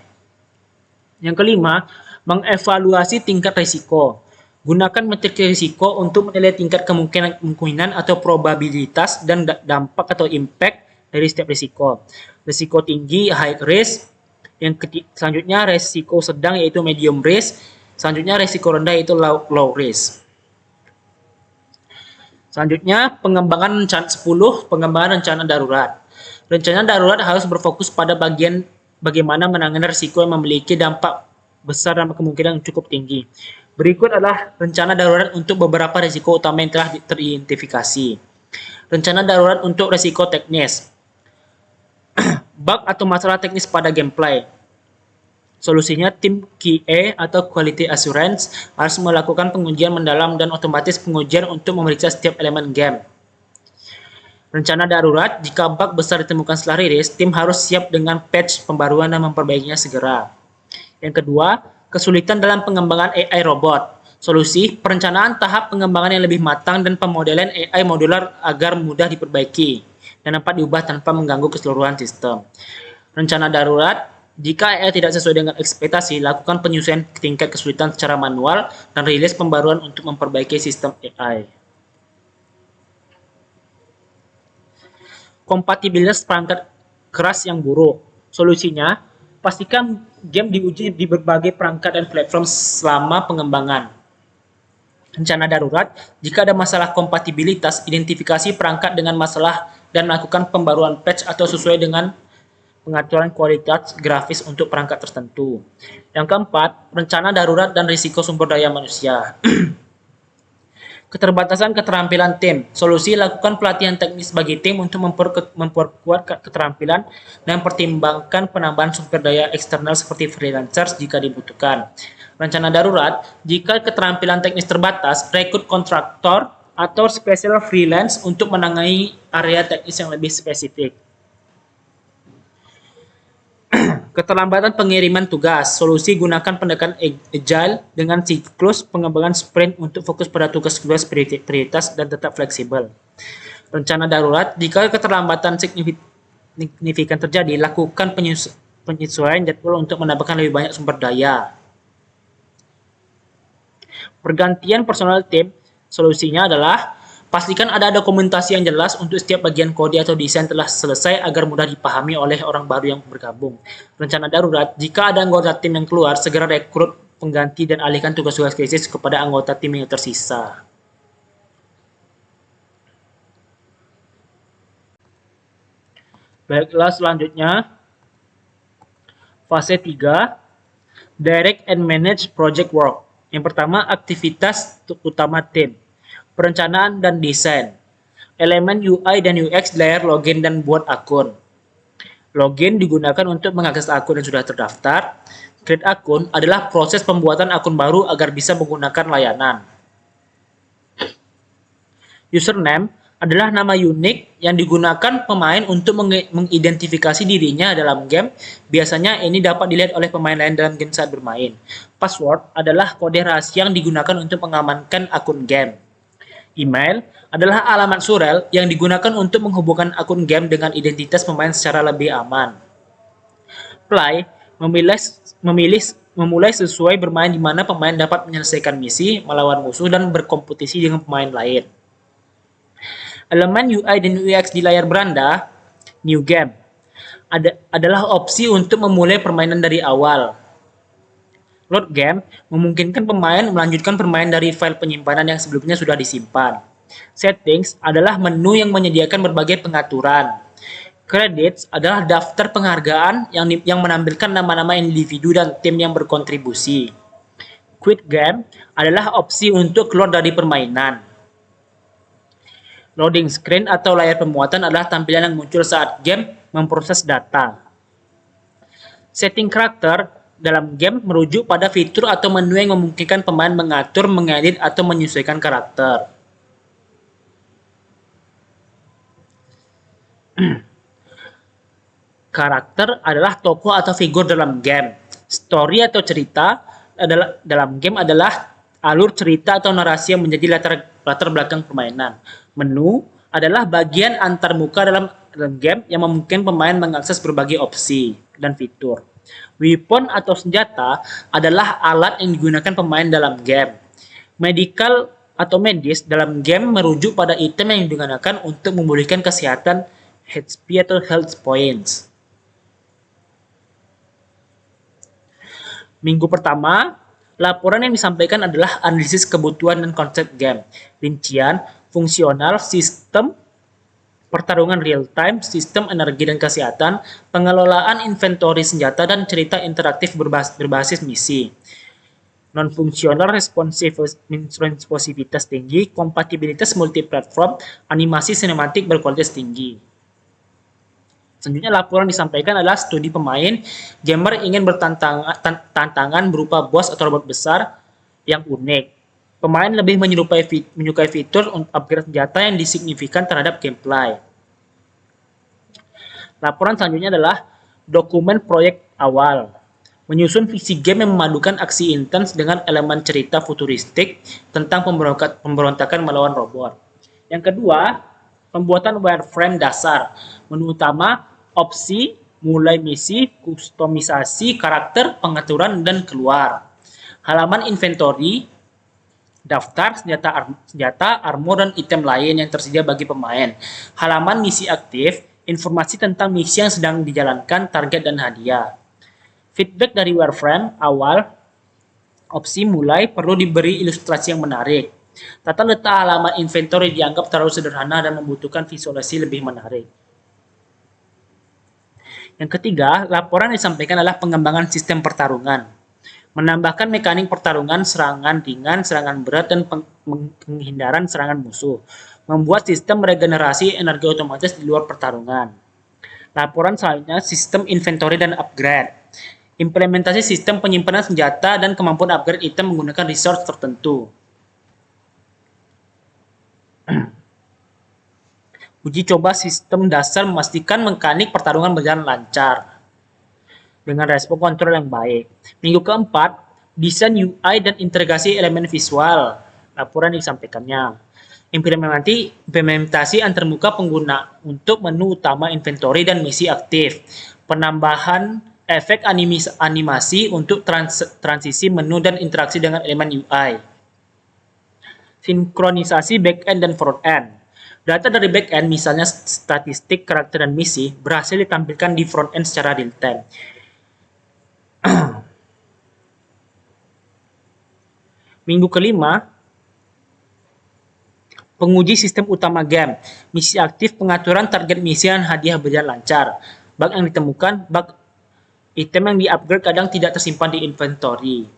Yang kelima, mengevaluasi tingkat risiko. Gunakan metrik risiko untuk menilai tingkat kemungkinan atau probabilitas dan dampak atau impact dari setiap risiko. Risiko tinggi, high risk. Selanjutnya risiko sedang yaitu medium risk. Selanjutnya risiko rendah yaitu low risk. Selanjutnya pengembangan rencana darurat. Rencana darurat harus berfokus pada bagaimana menangani risiko yang memiliki dampak besar dan kemungkinan cukup tinggi. Berikut adalah rencana darurat untuk beberapa risiko utama yang telah teridentifikasi. Rencana darurat untuk risiko teknis. Bug atau masalah teknis pada gameplay. Solusinya, tim QA atau Quality Assurance harus melakukan pengujian mendalam dan otomatis pengujian untuk memeriksa setiap elemen game. Rencana darurat, jika bug besar ditemukan setelah rilis, tim harus siap dengan patch pembaruan dan memperbaikinya segera. Yang kedua, kesulitan dalam pengembangan AI robot. Solusi, perencanaan tahap pengembangan yang lebih matang dan pemodelan AI modular agar mudah diperbaiki dan dapat diubah tanpa mengganggu keseluruhan sistem. Rencana darurat, jika AI tidak sesuai dengan ekspektasi, lakukan penyesuaian tingkat kesulitan secara manual dan rilis pembaruan untuk memperbaiki sistem AI. Kompatibilitas perangkat keras yang buruk. Solusinya, pastikan game diuji di berbagai perangkat dan platform selama pengembangan. Rencana darurat, jika ada masalah kompatibilitas, identifikasi perangkat dengan masalah dan melakukan pembaruan patch atau sesuai dengan pengaturan kualitas grafis untuk perangkat tertentu. Yang keempat, rencana darurat dan risiko sumber daya manusia. Keterbatasan keterampilan tim. Solusi, lakukan pelatihan teknis bagi tim untuk memperkuat keterampilan dan pertimbangkan penambahan sumber daya eksternal seperti freelancers jika dibutuhkan. Rencana darurat, jika keterampilan teknis terbatas, rekrut kontraktor atau special freelance untuk menangani area teknis yang lebih spesifik. Keterlambatan pengiriman tugas. Solusi, gunakan pendekatan agile dengan siklus pengembangan sprint untuk fokus pada tugas-tugas prioritas dan tetap fleksibel. Rencana darurat, jika keterlambatan signifikan terjadi, lakukan penyesuaian jadwal untuk menambahkan lebih banyak sumber daya. Pergantian personal tim. Solusinya adalah pastikan ada dokumentasi yang jelas untuk setiap bagian kode atau desain telah selesai agar mudah dipahami oleh orang baru yang bergabung. Rencana darurat, jika ada anggota tim yang keluar, segera rekrut pengganti dan alihkan tugas-tugas kritis kepada anggota tim yang tersisa. Baiklah, selanjutnya fase 3, direct and manage project work. Yang pertama, aktivitas utama tim. Perencanaan dan desain. Elemen UI dan UX di layar login dan buat akun. Login digunakan untuk mengakses akun yang sudah terdaftar. Create akun adalah proses pembuatan akun baru agar bisa menggunakan layanan. Username adalah nama unik yang digunakan pemain untuk mengidentifikasi dirinya dalam game. Biasanya ini dapat dilihat oleh pemain lain dalam game saat bermain. Password adalah kode rahasia yang digunakan untuk mengamankan akun game. Email adalah alamat surel yang digunakan untuk menghubungkan akun game dengan identitas pemain secara lebih aman. Play memulai sesuai bermain di mana pemain dapat menyelesaikan misi, melawan musuh, dan berkompetisi dengan pemain lain. Elemen UI dan UX di layar beranda, New Game, adalah opsi untuk memulai permainan dari awal. Load Game memungkinkan pemain melanjutkan permainan dari file penyimpanan yang sebelumnya sudah disimpan. Settings adalah menu yang menyediakan berbagai pengaturan. Credits adalah daftar penghargaan yang menampilkan nama-nama individu dan tim yang berkontribusi. Quit Game adalah opsi untuk keluar dari permainan. Loading screen atau layar pemuatan adalah tampilan yang muncul saat game memproses data. Setting karakter dalam game merujuk pada fitur atau menu yang memungkinkan pemain mengatur, mengedit, atau menyesuaikan karakter. Karakter adalah tokoh atau figur dalam game. Story atau cerita dalam game adalah alur cerita atau narasi yang menjadi latar belakang permainan. Menu adalah bagian antarmuka dalam game yang memungkinkan pemain mengakses berbagai opsi dan fitur. Weapon atau senjata adalah alat yang digunakan pemain dalam game. Medical atau medis dalam game merujuk pada item yang digunakan untuk memulihkan kesehatan HP atau health points. Minggu pertama, laporan yang disampaikan adalah analisis kebutuhan dan konsep game, rincian, fungsional, sistem, pertarungan real-time, sistem energi dan kesehatan, pengelolaan inventory senjata, dan cerita interaktif berbasis misi. Non-fungsional responsivitas tinggi, kompatibilitas multiplatform, animasi sinematik berkualitas tinggi. Selanjutnya laporan disampaikan adalah studi pemain. Gamer ingin bertantangan berupa bos atau robot besar yang unik. Pemain lebih menyukai fitur untuk upgrade senjata yang disignifikan terhadap gameplay. Laporan selanjutnya adalah dokumen proyek awal. Menyusun visi game yang memadukan aksi intens dengan elemen cerita futuristik tentang pemberontakan melawan robot. Yang kedua, pembuatan wireframe dasar. Menu utama, opsi, mulai misi, kustomisasi, karakter, pengaturan, dan keluar. Halaman inventory, daftar senjata, armor, dan item lain yang tersedia bagi pemain. Halaman misi aktif, informasi tentang misi yang sedang dijalankan, target, dan hadiah. Feedback dari wireframe awal, opsi mulai perlu diberi ilustrasi yang menarik. Tata letak halaman inventory dianggap terlalu sederhana dan membutuhkan visualisasi lebih menarik. Yang ketiga, laporan disampaikan adalah pengembangan sistem pertarungan. Menambahkan mekanik pertarungan, serangan ringan, serangan berat, dan penghindaran serangan musuh. Membuat sistem regenerasi energi otomatis di luar pertarungan. Laporan selanjutnya, sistem inventory dan upgrade. Implementasi sistem penyimpanan senjata dan kemampuan upgrade item menggunakan resource tertentu. Uji coba sistem dasar memastikan mekanik pertarungan berjalan lancar dengan respon kontrol yang baik. Minggu keempat, desain UI dan integrasi elemen visual. Laporan disampaikannya. Implementasi antarmuka pengguna untuk menu utama inventory dan misi aktif. Penambahan efek animasi untuk transisi menu dan interaksi dengan elemen UI. Sinkronisasi back-end dan front-end. Data dari back-end, misalnya statistik, karakter, dan misi, berhasil ditampilkan di front-end secara real-time. Minggu kelima, penguji sistem utama game. Misi aktif, pengaturan target misi, dan hadiah berjalan lancar. Bug yang ditemukan, bug item yang di-upgrade kadang tidak tersimpan di inventory.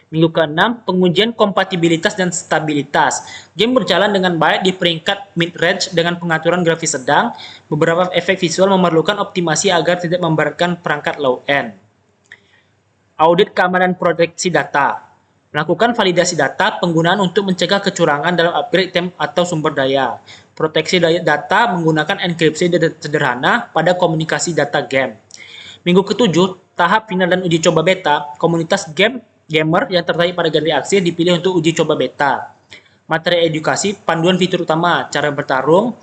Minggu ke-6, pengujian kompatibilitas dan stabilitas. Game berjalan dengan baik di peringkat mid-range dengan pengaturan grafis sedang. Beberapa efek visual memerlukan optimasi agar tidak memberatkan perangkat low-end. Audit keamanan proteksi data. Melakukan validasi data penggunaan untuk mencegah kecurangan dalam upgrade item atau sumber daya. Proteksi data menggunakan enkripsi sederhana pada komunikasi data game. Minggu ketujuh, tahap final dan uji coba beta, komunitas gamer yang tertarik pada galeri aksi dipilih untuk uji coba beta. Materi edukasi, panduan fitur utama, cara bertarung,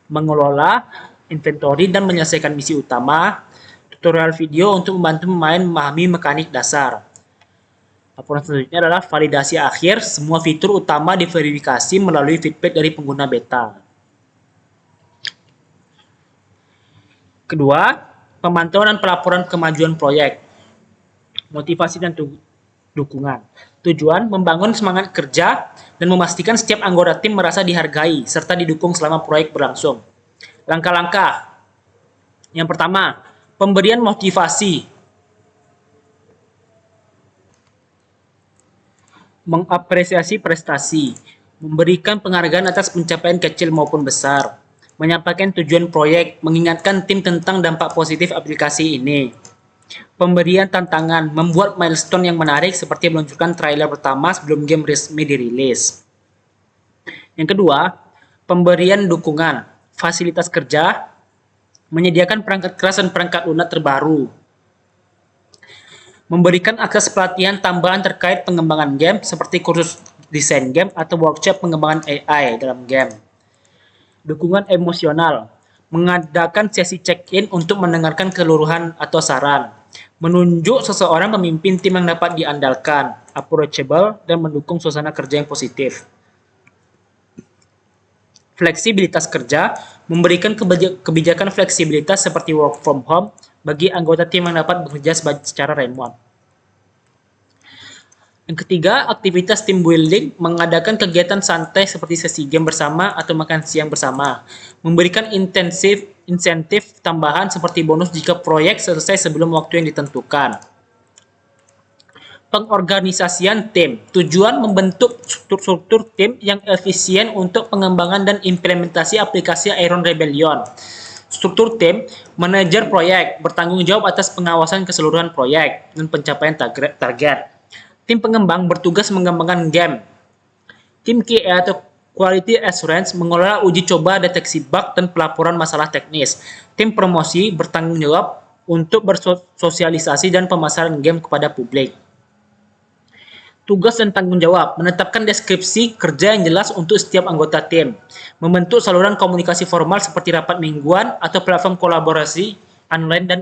mengelola inventory dan menyelesaikan misi utama, tutorial video untuk membantu pemain memahami mekanik dasar. Laporan selanjutnya adalah validasi akhir, semua fitur utama diverifikasi melalui feedback dari pengguna beta. Kedua, pemantauan dan pelaporan kemajuan proyek. Motivasi dan dukungan. Tujuan, membangun semangat kerja dan memastikan setiap anggota tim merasa dihargai serta didukung selama proyek berlangsung. Langkah-langkah. Yang pertama, pemberian motivasi. Mengapresiasi prestasi, memberikan penghargaan atas pencapaian kecil maupun besar, menyampaikan tujuan proyek, mengingatkan tim tentang dampak positif aplikasi ini. Pemberian tantangan, membuat milestone yang menarik seperti meluncurkan trailer pertama sebelum game resmi dirilis. Yang kedua, pemberian dukungan, fasilitas kerja, menyediakan perangkat keras dan perangkat lunak terbaru, memberikan akses pelatihan tambahan terkait pengembangan game seperti kursus desain game atau workshop pengembangan AI dalam game. Dukungan emosional, mengadakan sesi check-in untuk mendengarkan keluhan atau saran, menunjuk seseorang pemimpin tim yang dapat diandalkan, approachable, dan mendukung suasana kerja yang positif. Fleksibilitas kerja, memberikan kebijakan fleksibilitas seperti work from home bagi anggota tim yang dapat bekerja secara remote. Yang ketiga, aktivitas team building, mengadakan kegiatan santai seperti sesi game bersama atau makan siang bersama, memberikan insentif tambahan seperti bonus jika proyek selesai sebelum waktu yang ditentukan. Pengorganisasian tim, tujuan membentuk struktur tim yang efisien untuk pengembangan dan implementasi aplikasi Iron Rebellion. Struktur tim, manajer proyek, bertanggung jawab atas pengawasan keseluruhan proyek dan pencapaian target. Tim pengembang bertugas mengembangkan game. Tim QA atau Quality Assurance mengelola uji coba, deteksi bug, dan pelaporan masalah teknis. Tim promosi bertanggung jawab untuk bersosialisasi dan pemasaran game kepada publik. Tugas dan tanggung jawab, menetapkan deskripsi kerja yang jelas untuk setiap anggota tim, membentuk saluran komunikasi formal seperti rapat mingguan atau platform kolaborasi online dan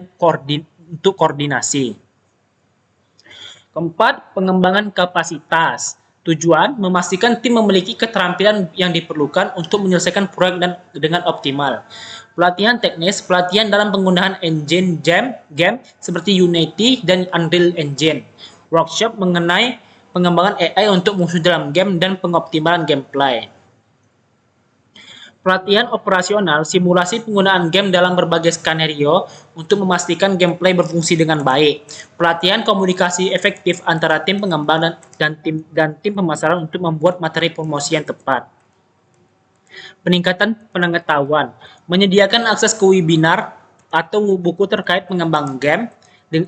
untuk koordinasi. Keempat, pengembangan kapasitas. Tujuan, memastikan tim memiliki keterampilan yang diperlukan untuk menyelesaikan proyek dengan optimal. Pelatihan teknis, pelatihan dalam penggunaan engine game seperti Unity dan Unreal Engine. Workshop mengenai pengembangan AI untuk musuh dalam game dan pengoptimalan gameplay. Pelatihan operasional, simulasi penggunaan game dalam berbagai skenario untuk memastikan gameplay berfungsi dengan baik. Pelatihan komunikasi efektif antara tim pengembang dan tim pemasaran untuk membuat materi promosi yang tepat. Peningkatan pengetahuan, menyediakan akses ke webinar atau buku terkait pengembang game,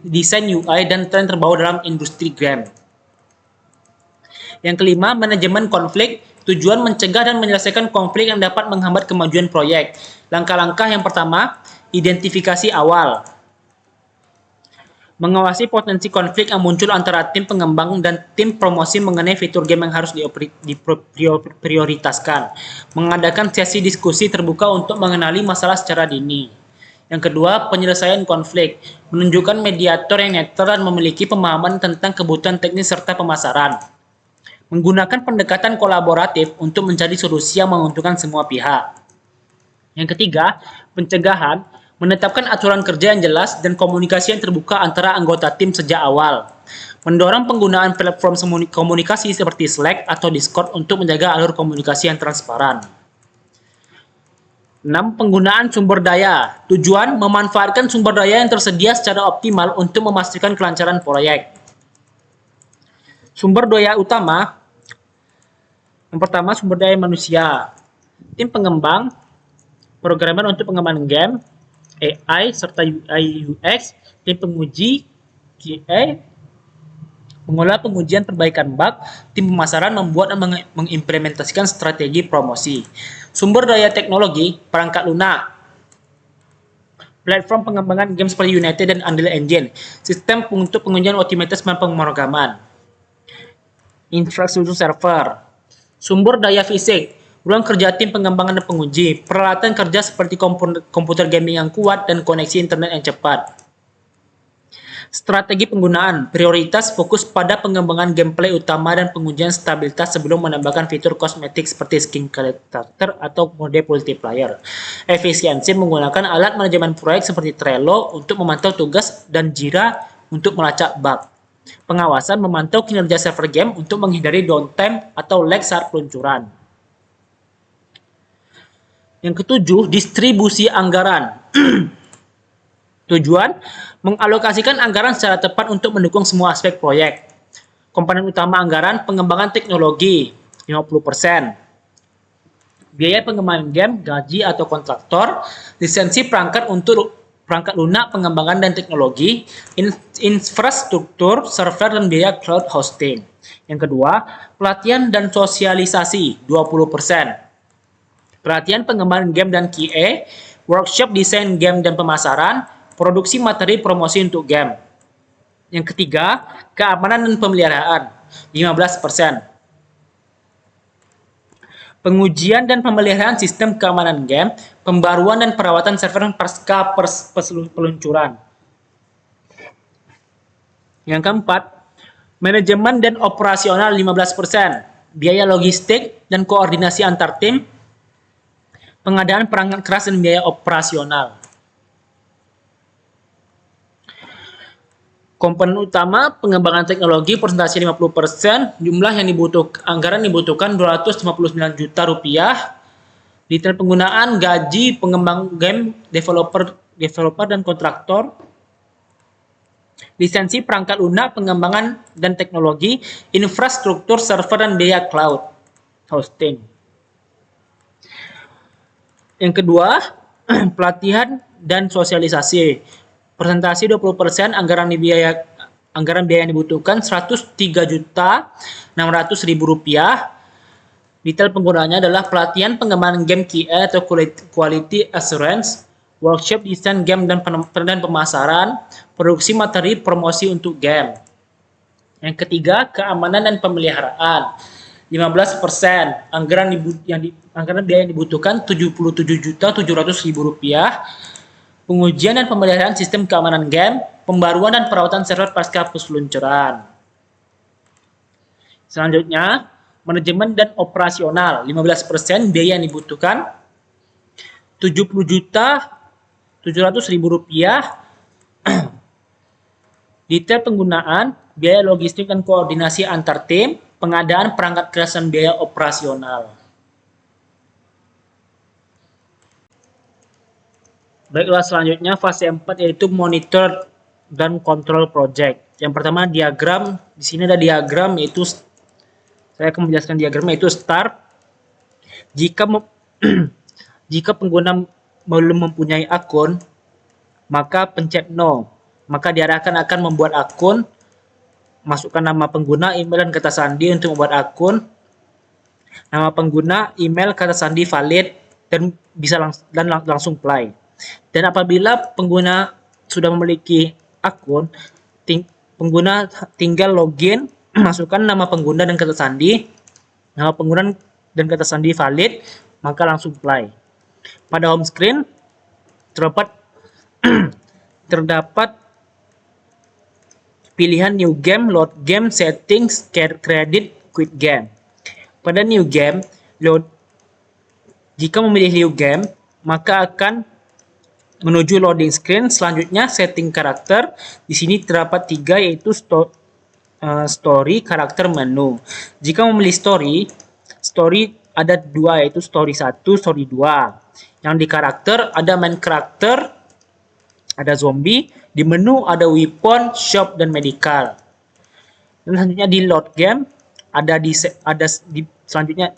desain UI, dan tren terbaru dalam industri game. Yang kelima, manajemen konflik. Tujuan mencegah dan menyelesaikan konflik yang dapat menghambat kemajuan proyek. Langkah-langkah yang pertama, identifikasi awal. Mengawasi potensi konflik yang muncul antara tim pengembang dan tim promosi mengenai fitur game yang harus diprioritaskan. Mengadakan sesi diskusi terbuka untuk mengenali masalah secara dini. Yang kedua, penyelesaian konflik. Menunjukkan mediator yang netral dan memiliki pemahaman tentang kebutuhan teknis serta pemasaran. Menggunakan pendekatan kolaboratif untuk mencari solusi yang menguntungkan semua pihak. Yang ketiga, pencegahan, menetapkan aturan kerja yang jelas dan komunikasi yang terbuka antara anggota tim sejak awal. Mendorong penggunaan platform komunikasi seperti Slack atau Discord untuk menjaga alur komunikasi yang transparan. 6. Penggunaan sumber daya. Tujuan, memanfaatkan sumber daya yang tersedia secara optimal untuk memastikan kelancaran proyek. Sumber daya utama. Yang pertama, sumber daya manusia. Tim pengembang, programmer untuk pengembangan game, AI serta UI UX, tim penguji, QA, Pengelola pengujian perbaikan bug, tim pemasaran membuat dan mengimplementasikan strategi promosi. Sumber daya teknologi, perangkat lunak, platform pengembangan game seperti Unity dan Unreal Engine, sistem untuk pengujian otomatis dan pemrograman, infrastruktur server, sumber daya fisik, ruang kerja tim pengembangan dan penguji, peralatan kerja seperti komputer gaming yang kuat dan koneksi internet yang cepat. Strategi penggunaan, prioritas fokus pada pengembangan gameplay utama dan pengujian stabilitas sebelum menambahkan fitur kosmetik seperti skin karakter atau mode multiplayer. Efisiensi menggunakan alat manajemen proyek seperti Trello untuk memantau tugas dan Jira untuk melacak bug. Pengawasan memantau kinerja server game untuk menghindari downtime atau lag saat peluncuran. Yang ketujuh, distribusi anggaran. Tujuan, mengalokasikan anggaran secara tepat untuk mendukung semua aspek proyek. Komponen utama anggaran, pengembangan teknologi, 50%. Biaya pengembangan game, gaji atau kontraktor, lisensi perangkat untuk perangkat lunak, pengembangan dan teknologi, infrastruktur, server, dan biaya cloud hosting. Yang kedua, pelatihan dan sosialisasi, 20%. Pelatihan pengembangan game dan QA, workshop desain game dan pemasaran, produksi materi promosi untuk game. Yang ketiga, keamanan dan pemeliharaan, 15%. Pengujian dan pemeliharaan sistem keamanan game, pembaruan dan perawatan server pasca peluncuran. Yang keempat, manajemen dan operasional 15%, biaya logistik dan koordinasi antar tim, pengadaan perangkat keras dan biaya operasional. Komponen utama pengembangan teknologi persentase 50%, jumlah yang dibutuhkan, anggaran dibutuhkan 259 juta rupiah. Detail penggunaan, gaji pengembang game, developer dan kontraktor, lisensi perangkat lunak, pengembangan dan teknologi, infrastruktur server dan biaya cloud hosting. Yang kedua, pelatihan dan sosialisasi. Persentase 20%, anggaran biaya yang dibutuhkan 103.600.000 rupiah. Detail penggunaannya adalah pelatihan pengembangan game QA atau quality assurance, workshop desain game dan pemasaran, produksi materi promosi untuk game. Yang ketiga, keamanan dan pemeliharaan, 15%. Anggaran biaya yang dibutuhkan 77.700.000 rupiah. Pengujian dan pemeliharaan sistem keamanan game, pembaruan dan perawatan server pasca peluncuran. Selanjutnya, manajemen dan operasional, 15%, biaya yang dibutuhkan 70.700.000 rupiah. Detail penggunaan, biaya logistik dan koordinasi antar tim, pengadaan perangkat keras dan biaya operasional. Baiklah, selanjutnya fase 4 yaitu monitor dan kontrol project. Yang pertama diagram, di sini ada diagram yaitu saya akan menjelaskan diagramnya yaitu start. Jika pengguna belum mempunyai akun, maka pencet no. Maka diarahkan akan membuat akun, masukkan nama pengguna, email dan kata sandi untuk membuat akun. Nama pengguna, email, kata sandi valid dan bisa langsung play. Dan apabila pengguna sudah memiliki akun, pengguna tinggal login, masukkan nama pengguna dan kata sandi, nama pengguna dan kata sandi valid, maka langsung play. Pada home screen terdapat pilihan new game, load game, settings, credit, quit game. Pada new game, jika memilih new game, maka akan menuju loading screen. Selanjutnya setting karakter. Di sini terdapat 3 yaitu story, karakter, menu. Jika memilih story ada 2 yaitu story 1, story 2. Yang di karakter ada main karakter, ada zombie, di menu ada weapon, shop dan medical. Dan selanjutnya di load game selanjutnya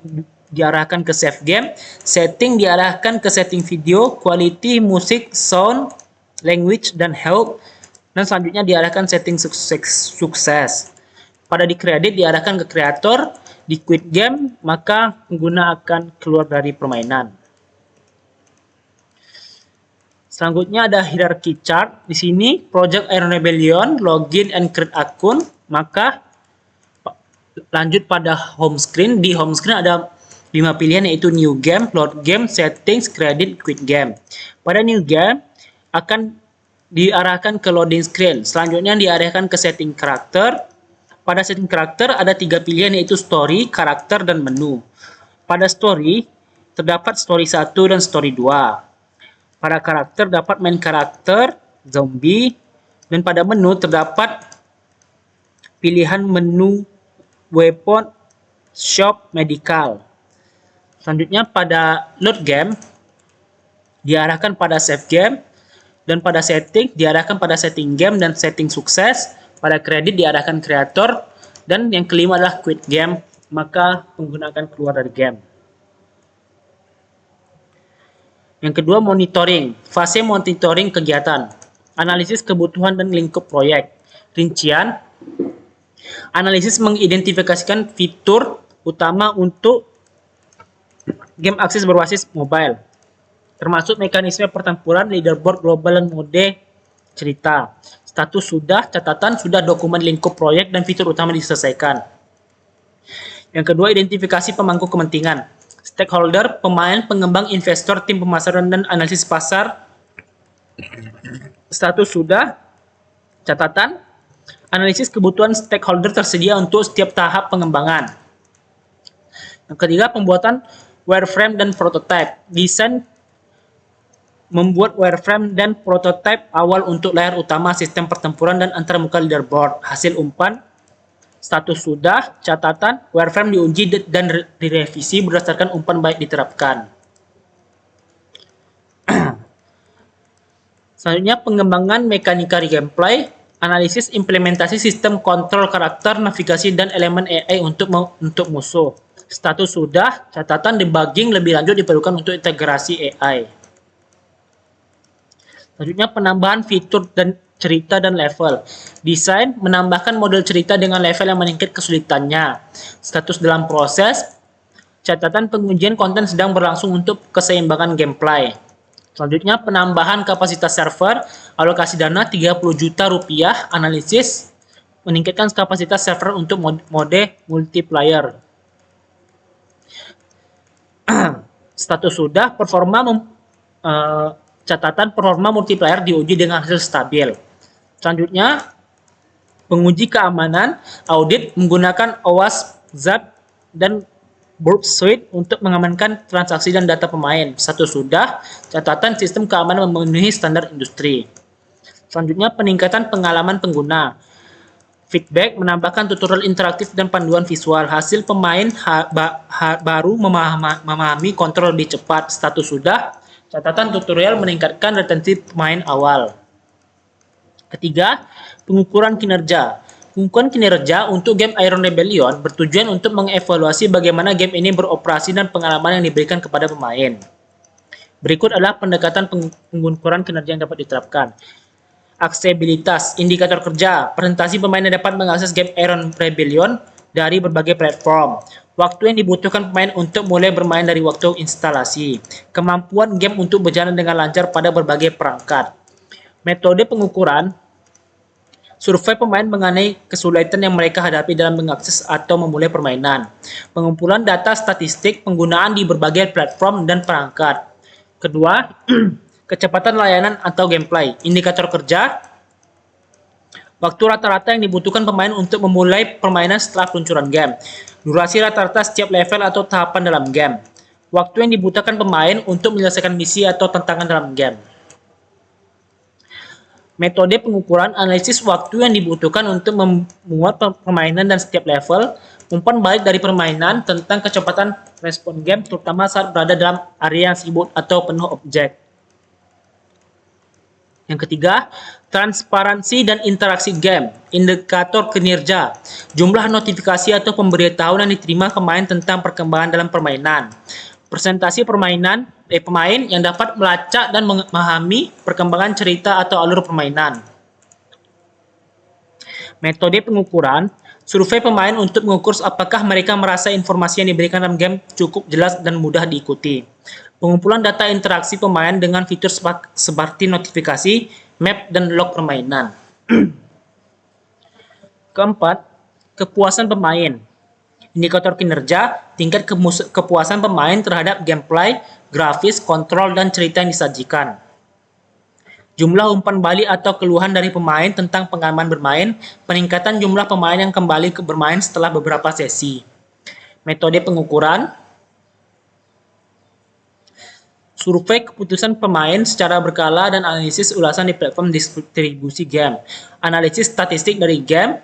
diarahkan ke save game, setting diarahkan ke setting video, quality, musik, sound, language, dan health, dan selanjutnya diarahkan setting sukses. Pada di kredit diarahkan ke kreator, di quit game maka pengguna akan keluar dari permainan. Selanjutnya ada hierarchy chart. Di sini Project Iron Rebellion, login and create akun, maka lanjut pada home screen. Di home screen ada 5 pilihan yaitu new game, load game, settings, credit, quit game. Pada new game akan diarahkan ke loading screen. Selanjutnya diarahkan ke setting karakter. Pada setting karakter ada 3 pilihan yaitu story, karakter, dan menu. Pada story terdapat story 1 dan story 2. Pada karakter dapat main karakter, zombie, dan pada menu terdapat pilihan menu weapon, shop, medical. Selanjutnya pada load game diarahkan pada save game, dan pada setting diarahkan pada setting game dan setting sukses. Pada kredit diarahkan kreator, dan yang kelima adalah quit game, maka pengguna akan keluar dari game. Yang kedua, monitoring. Fase monitoring kegiatan. Analisis kebutuhan dan lingkup proyek. Rincian. Analisis mengidentifikasikan fitur utama untuk game akses berbasis mobile, termasuk mekanisme pertempuran, leaderboard global, dan mode cerita. Status sudah, catatan sudah, dokumen lingkup proyek, dan fitur utama diselesaikan. Yang kedua, identifikasi pemangku kepentingan. Stakeholder, pemain, pengembang, investor, tim pemasaran, dan analisis pasar. Status sudah, catatan, analisis kebutuhan stakeholder tersedia untuk setiap tahap pengembangan. Yang ketiga, pembuatan wireframe dan prototype. Desain membuat wireframe dan prototype awal untuk layar utama sistem pertempuran dan antarmuka leaderboard. Hasil umpan, status sudah, catatan, wireframe diuji dan direvisi berdasarkan umpan baik diterapkan. Selanjutnya, pengembangan mekanika gameplay, analisis implementasi sistem kontrol karakter, navigasi, dan elemen AI untuk musuh. Status sudah, catatan, debugging lebih lanjut diperlukan untuk integrasi AI. Selanjutnya, penambahan fitur dan cerita dan level. Desain menambahkan model cerita dengan level yang meningkat kesulitannya. Status dalam proses. Catatan, pengujian konten sedang berlangsung untuk keseimbangan gameplay. Selanjutnya, penambahan kapasitas server. Alokasi dana 30 juta rupiah. Analisis meningkatkan kapasitas server untuk mode multiplayer. Status sudah, catatan performa multiplayer diuji dengan hasil stabil. Selanjutnya, penguji keamanan, audit menggunakan OWASP, ZAP, dan Burp Suite untuk mengamankan transaksi dan data pemain. Status sudah, catatan sistem keamanan memenuhi standar industri. Selanjutnya, peningkatan pengalaman pengguna. Feedback menambahkan tutorial interaktif dan panduan visual. Hasil pemain baru memahami kontrol lebih cepat. Status sudah, catatan tutorial meningkatkan retensi pemain awal. Ketiga, pengukuran kinerja. Pengukuran kinerja untuk game Iron Rebellion bertujuan untuk mengevaluasi bagaimana game ini beroperasi dan pengalaman yang diberikan kepada pemain. Berikut adalah pendekatan pengukuran kinerja yang dapat diterapkan. Aksesibilitas, indikator kerja, presentasi pemain yang dapat mengakses game Iron Rebellion dari berbagai platform. Waktu yang dibutuhkan pemain untuk mulai bermain dari waktu instalasi. Kemampuan game untuk berjalan dengan lancar pada berbagai perangkat. Metode pengukuran, survei pemain mengenai kesulitan yang mereka hadapi dalam mengakses atau memulai permainan. Pengumpulan data statistik penggunaan di berbagai platform dan perangkat. Kedua, kecepatan layanan atau gameplay. Indikator kerja, waktu rata-rata yang dibutuhkan pemain untuk memulai permainan setelah peluncuran game. Durasi rata-rata setiap level atau tahapan dalam game. Waktu yang dibutuhkan pemain untuk menyelesaikan misi atau tantangan dalam game. Metode pengukuran, analisis waktu yang dibutuhkan untuk memuat permainan dan setiap level. Umpan balik dari permainan tentang kecepatan respon game, terutama saat berada dalam area yang sibuk atau penuh objek. Yang ketiga, transparansi dan interaksi game. Indikator kinerja, jumlah notifikasi atau pemberitahuan yang diterima pemain tentang perkembangan dalam permainan. Presentasi pemain yang dapat melacak dan memahami perkembangan cerita atau alur permainan. Metode pengukuran, Survei pemain untuk mengukur apakah mereka merasa informasi yang diberikan dalam game cukup jelas dan mudah diikuti. Pengumpulan data interaksi pemain dengan fitur seperti notifikasi, map, dan log permainan. Keempat, kepuasan pemain. Indikator kinerja, tingkat kepuasan pemain terhadap gameplay, grafis, kontrol, dan cerita yang disajikan. Jumlah umpan balik atau keluhan dari pemain tentang pengalaman bermain, peningkatan jumlah pemain yang kembali bermain setelah beberapa sesi. Metode pengukuran, survei keputusan pemain secara berkala dan analisis ulasan di platform distribusi game, analisis statistik dari game,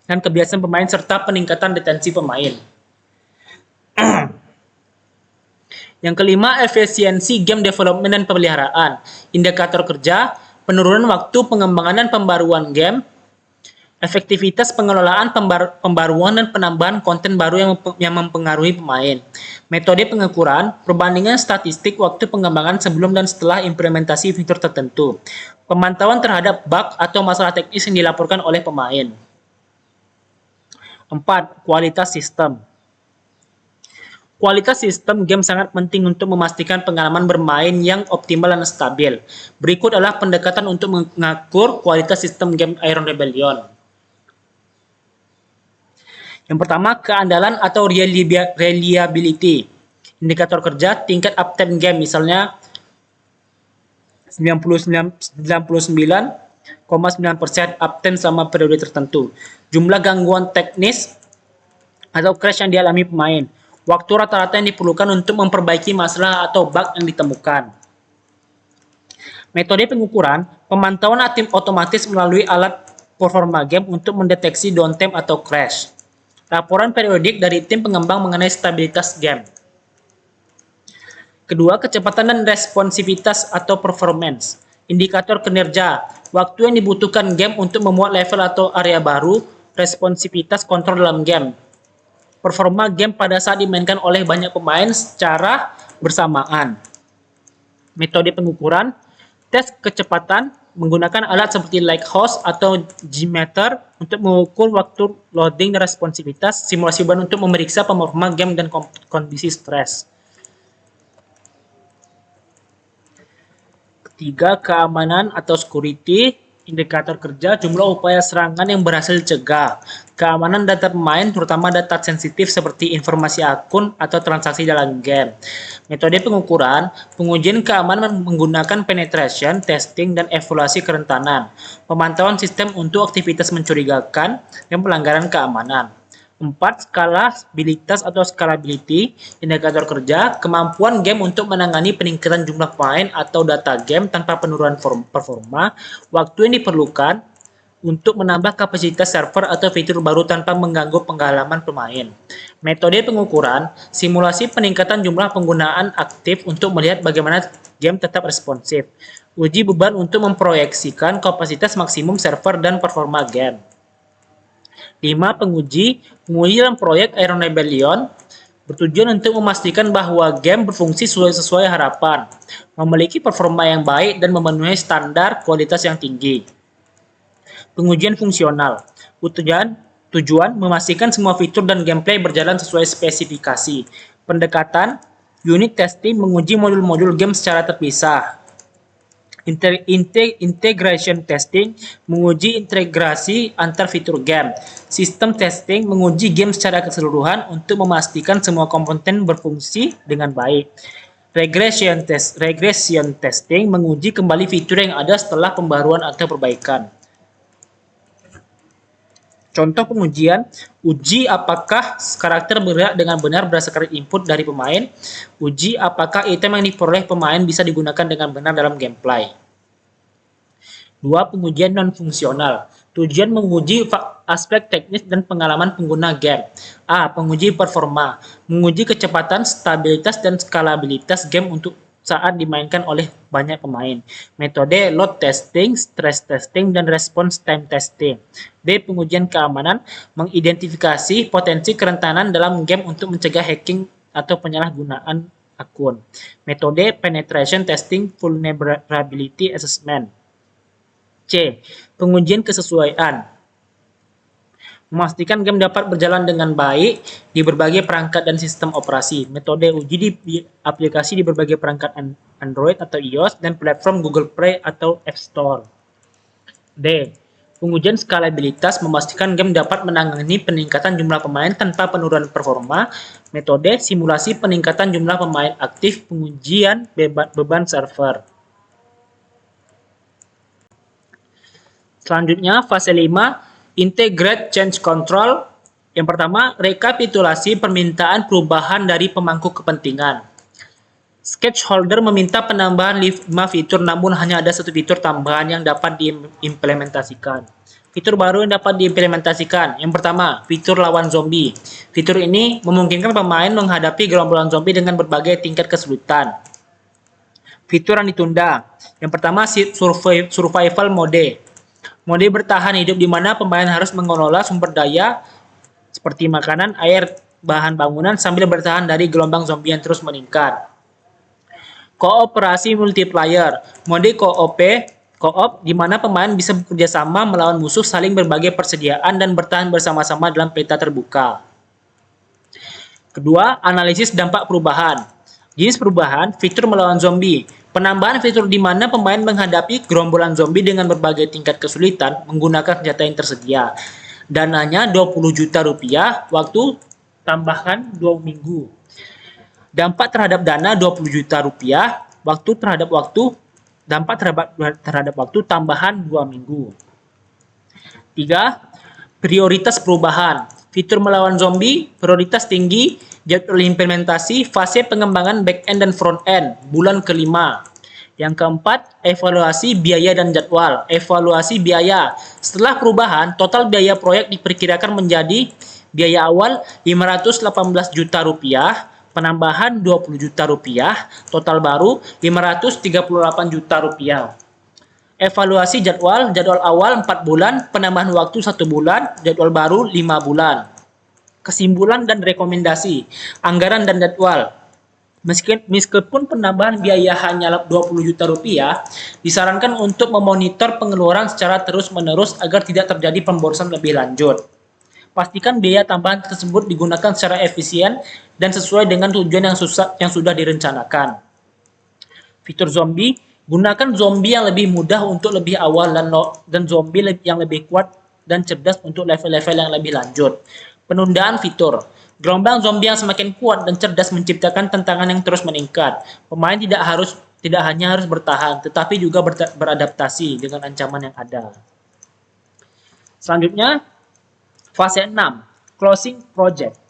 dan kebiasaan pemain serta peningkatan retensi pemain. Yang kelima, efisiensi game development dan pemeliharaan. Indikator kerja, penurunan waktu pengembangan dan pembaruan game, efektivitas pengelolaan pembaruan dan penambahan konten baru yang mempengaruhi pemain. Metode pengukuran, perbandingan statistik waktu pengembangan sebelum dan setelah implementasi fitur tertentu. Pemantauan terhadap bug atau masalah teknis yang dilaporkan oleh pemain. 4. Kualitas sistem. Kualitas sistem game sangat penting untuk memastikan pengalaman bermain yang optimal dan stabil. Berikut adalah pendekatan untuk mengukur kualitas sistem game Iron Rebellion. Yang pertama, keandalan atau reliability. Indikator kerja, tingkat uptime game, misalnya 99,9% uptime selama periode tertentu. Jumlah gangguan teknis atau crash yang dialami pemain. Waktu rata-rata yang diperlukan untuk memperbaiki masalah atau bug yang ditemukan. Metode pengukuran, pemantauan otomatis melalui alat performa game untuk mendeteksi downtime atau crash. Laporan periodik dari tim pengembang mengenai stabilitas game. Kedua, kecepatan dan responsivitas atau performance. Indikator kinerja, waktu yang dibutuhkan game untuk memuat level atau area baru, responsivitas kontrol dalam game. Performa game pada saat dimainkan oleh banyak pemain secara bersamaan. Metode pengukuran, tes kecepatan menggunakan alat seperti Lighthouse atau G-Meter untuk mengukur waktu loading dan responsivitas, simulasi ban untuk memeriksa performa game dan kondisi stres. Ketiga, keamanan atau security. Indikator kerja, jumlah upaya serangan yang berhasil dicegah. Keamanan data pemain, terutama data sensitif seperti informasi akun atau transaksi dalam game. Metode pengukuran, pengujian keamanan menggunakan penetration, testing, dan evaluasi kerentanan. Pemantauan sistem untuk aktivitas mencurigakan dan pelanggaran keamanan. 4. Skalabilitas atau scalability, indikator kerja, kemampuan game untuk menangani peningkatan jumlah pemain atau data game tanpa penurunan performa, waktu yang diperlukan untuk menambah kapasitas server atau fitur baru tanpa mengganggu pengalaman pemain. Metode pengukuran, simulasi peningkatan jumlah penggunaan aktif untuk melihat bagaimana game tetap responsif. Uji beban untuk memproyeksikan kapasitas maksimum server dan performa game. 5. Penguji dalam proyek Iron Rebellion bertujuan untuk memastikan bahwa game berfungsi sesuai harapan, memiliki performa yang baik, dan memenuhi standar kualitas yang tinggi. Pengujian fungsional. Tujuan memastikan semua fitur dan gameplay berjalan sesuai spesifikasi. Pendekatan unit testing menguji modul-modul game secara terpisah. Integration testing menguji integrasi antar fitur game. System testing menguji game secara keseluruhan untuk memastikan semua komponen berfungsi dengan baik. Regression testing menguji kembali fitur yang ada setelah pembaruan atau perbaikan. Contoh pengujian, uji apakah karakter bergerak dengan benar berdasarkan input dari pemain. Uji apakah item yang diperoleh pemain bisa digunakan dengan benar dalam gameplay. 2. Pengujian non-fungsional. Tujuan menguji aspek teknis dan pengalaman pengguna game. A. Penguji performa. Menguji kecepatan, stabilitas, dan skalabilitas game untuk saat dimainkan oleh banyak pemain. Metode load testing, stress testing, dan response time testing. B. Pengujian keamanan, mengidentifikasi potensi kerentanan dalam game untuk mencegah hacking atau penyalahgunaan akun. Metode penetration testing, vulnerability assessment. C. Pengujian kesesuaian, Memastikan game dapat berjalan dengan baik di berbagai perangkat dan sistem operasi. Metode uji di aplikasi di berbagai perangkat Android atau iOS dan platform Google Play atau App Store. D. Pengujian skalabilitas memastikan game dapat menangani peningkatan jumlah pemain tanpa penurunan performa. Metode simulasi peningkatan jumlah pemain aktif, pengujian beban server. Selanjutnya, fase 5, Integrate Change Control. Yang pertama, rekapitulasi permintaan perubahan dari pemangku kepentingan. Sketchholder meminta penambahan 5 fitur, namun hanya ada satu fitur tambahan yang dapat diimplementasikan. Fitur baru yang dapat diimplementasikan. Yang pertama, fitur lawan zombie. Fitur ini memungkinkan pemain menghadapi gerombolan zombie dengan berbagai tingkat kesulitan. Fitur yang ditunda. Yang pertama, survival mode. Mode bertahan hidup di mana pemain harus mengelola sumber daya seperti makanan, air, bahan bangunan sambil bertahan dari gelombang zombie yang terus meningkat. Kooperasi multiplayer. Mode co-op di mana pemain bisa bekerja sama melawan musuh, saling berbagi persediaan dan bertahan bersama-sama dalam peta terbuka. Kedua, analisis dampak perubahan. Jenis perubahan, fitur melawan zombie. Penambahan fitur di mana pemain menghadapi gerombolan zombie dengan berbagai tingkat kesulitan menggunakan senjata yang tersedia. Dananya 20 juta rupiah, waktu tambahan 2 minggu. Dampak terhadap dana 20 juta rupiah, dampak terhadap waktu tambahan 2 minggu. 3. Prioritas perubahan. Fitur melawan zombie, prioritas tinggi, jadwal implementasi, fase pengembangan back-end dan front-end, bulan kelima. Yang keempat, evaluasi biaya dan jadwal. Evaluasi biaya. Setelah perubahan, total biaya proyek diperkirakan menjadi biaya awal 518 juta rupiah, penambahan 20 juta rupiah, total baru 538 juta rupiah. Evaluasi jadwal awal 4 bulan, penambahan waktu 1 bulan, jadwal baru 5 bulan. Kesimpulan dan rekomendasi, anggaran dan jadwal. Meskipun penambahan biaya hanya 20 juta rupiah, disarankan untuk memonitor pengeluaran secara terus-menerus agar tidak terjadi pemborosan lebih lanjut. Pastikan biaya tambahan tersebut digunakan secara efisien dan sesuai dengan tujuan yang sudah direncanakan. Fitur zombie, gunakan zombie yang lebih mudah untuk lebih awal dan zombie yang lebih kuat dan cerdas untuk level-level yang lebih lanjut. Penundaan fitur, gelombang zombie yang semakin kuat dan cerdas menciptakan tantangan yang terus meningkat. Pemain tidak hanya harus bertahan, tetapi juga beradaptasi dengan ancaman yang ada. Selanjutnya, fase 6, Closing Project.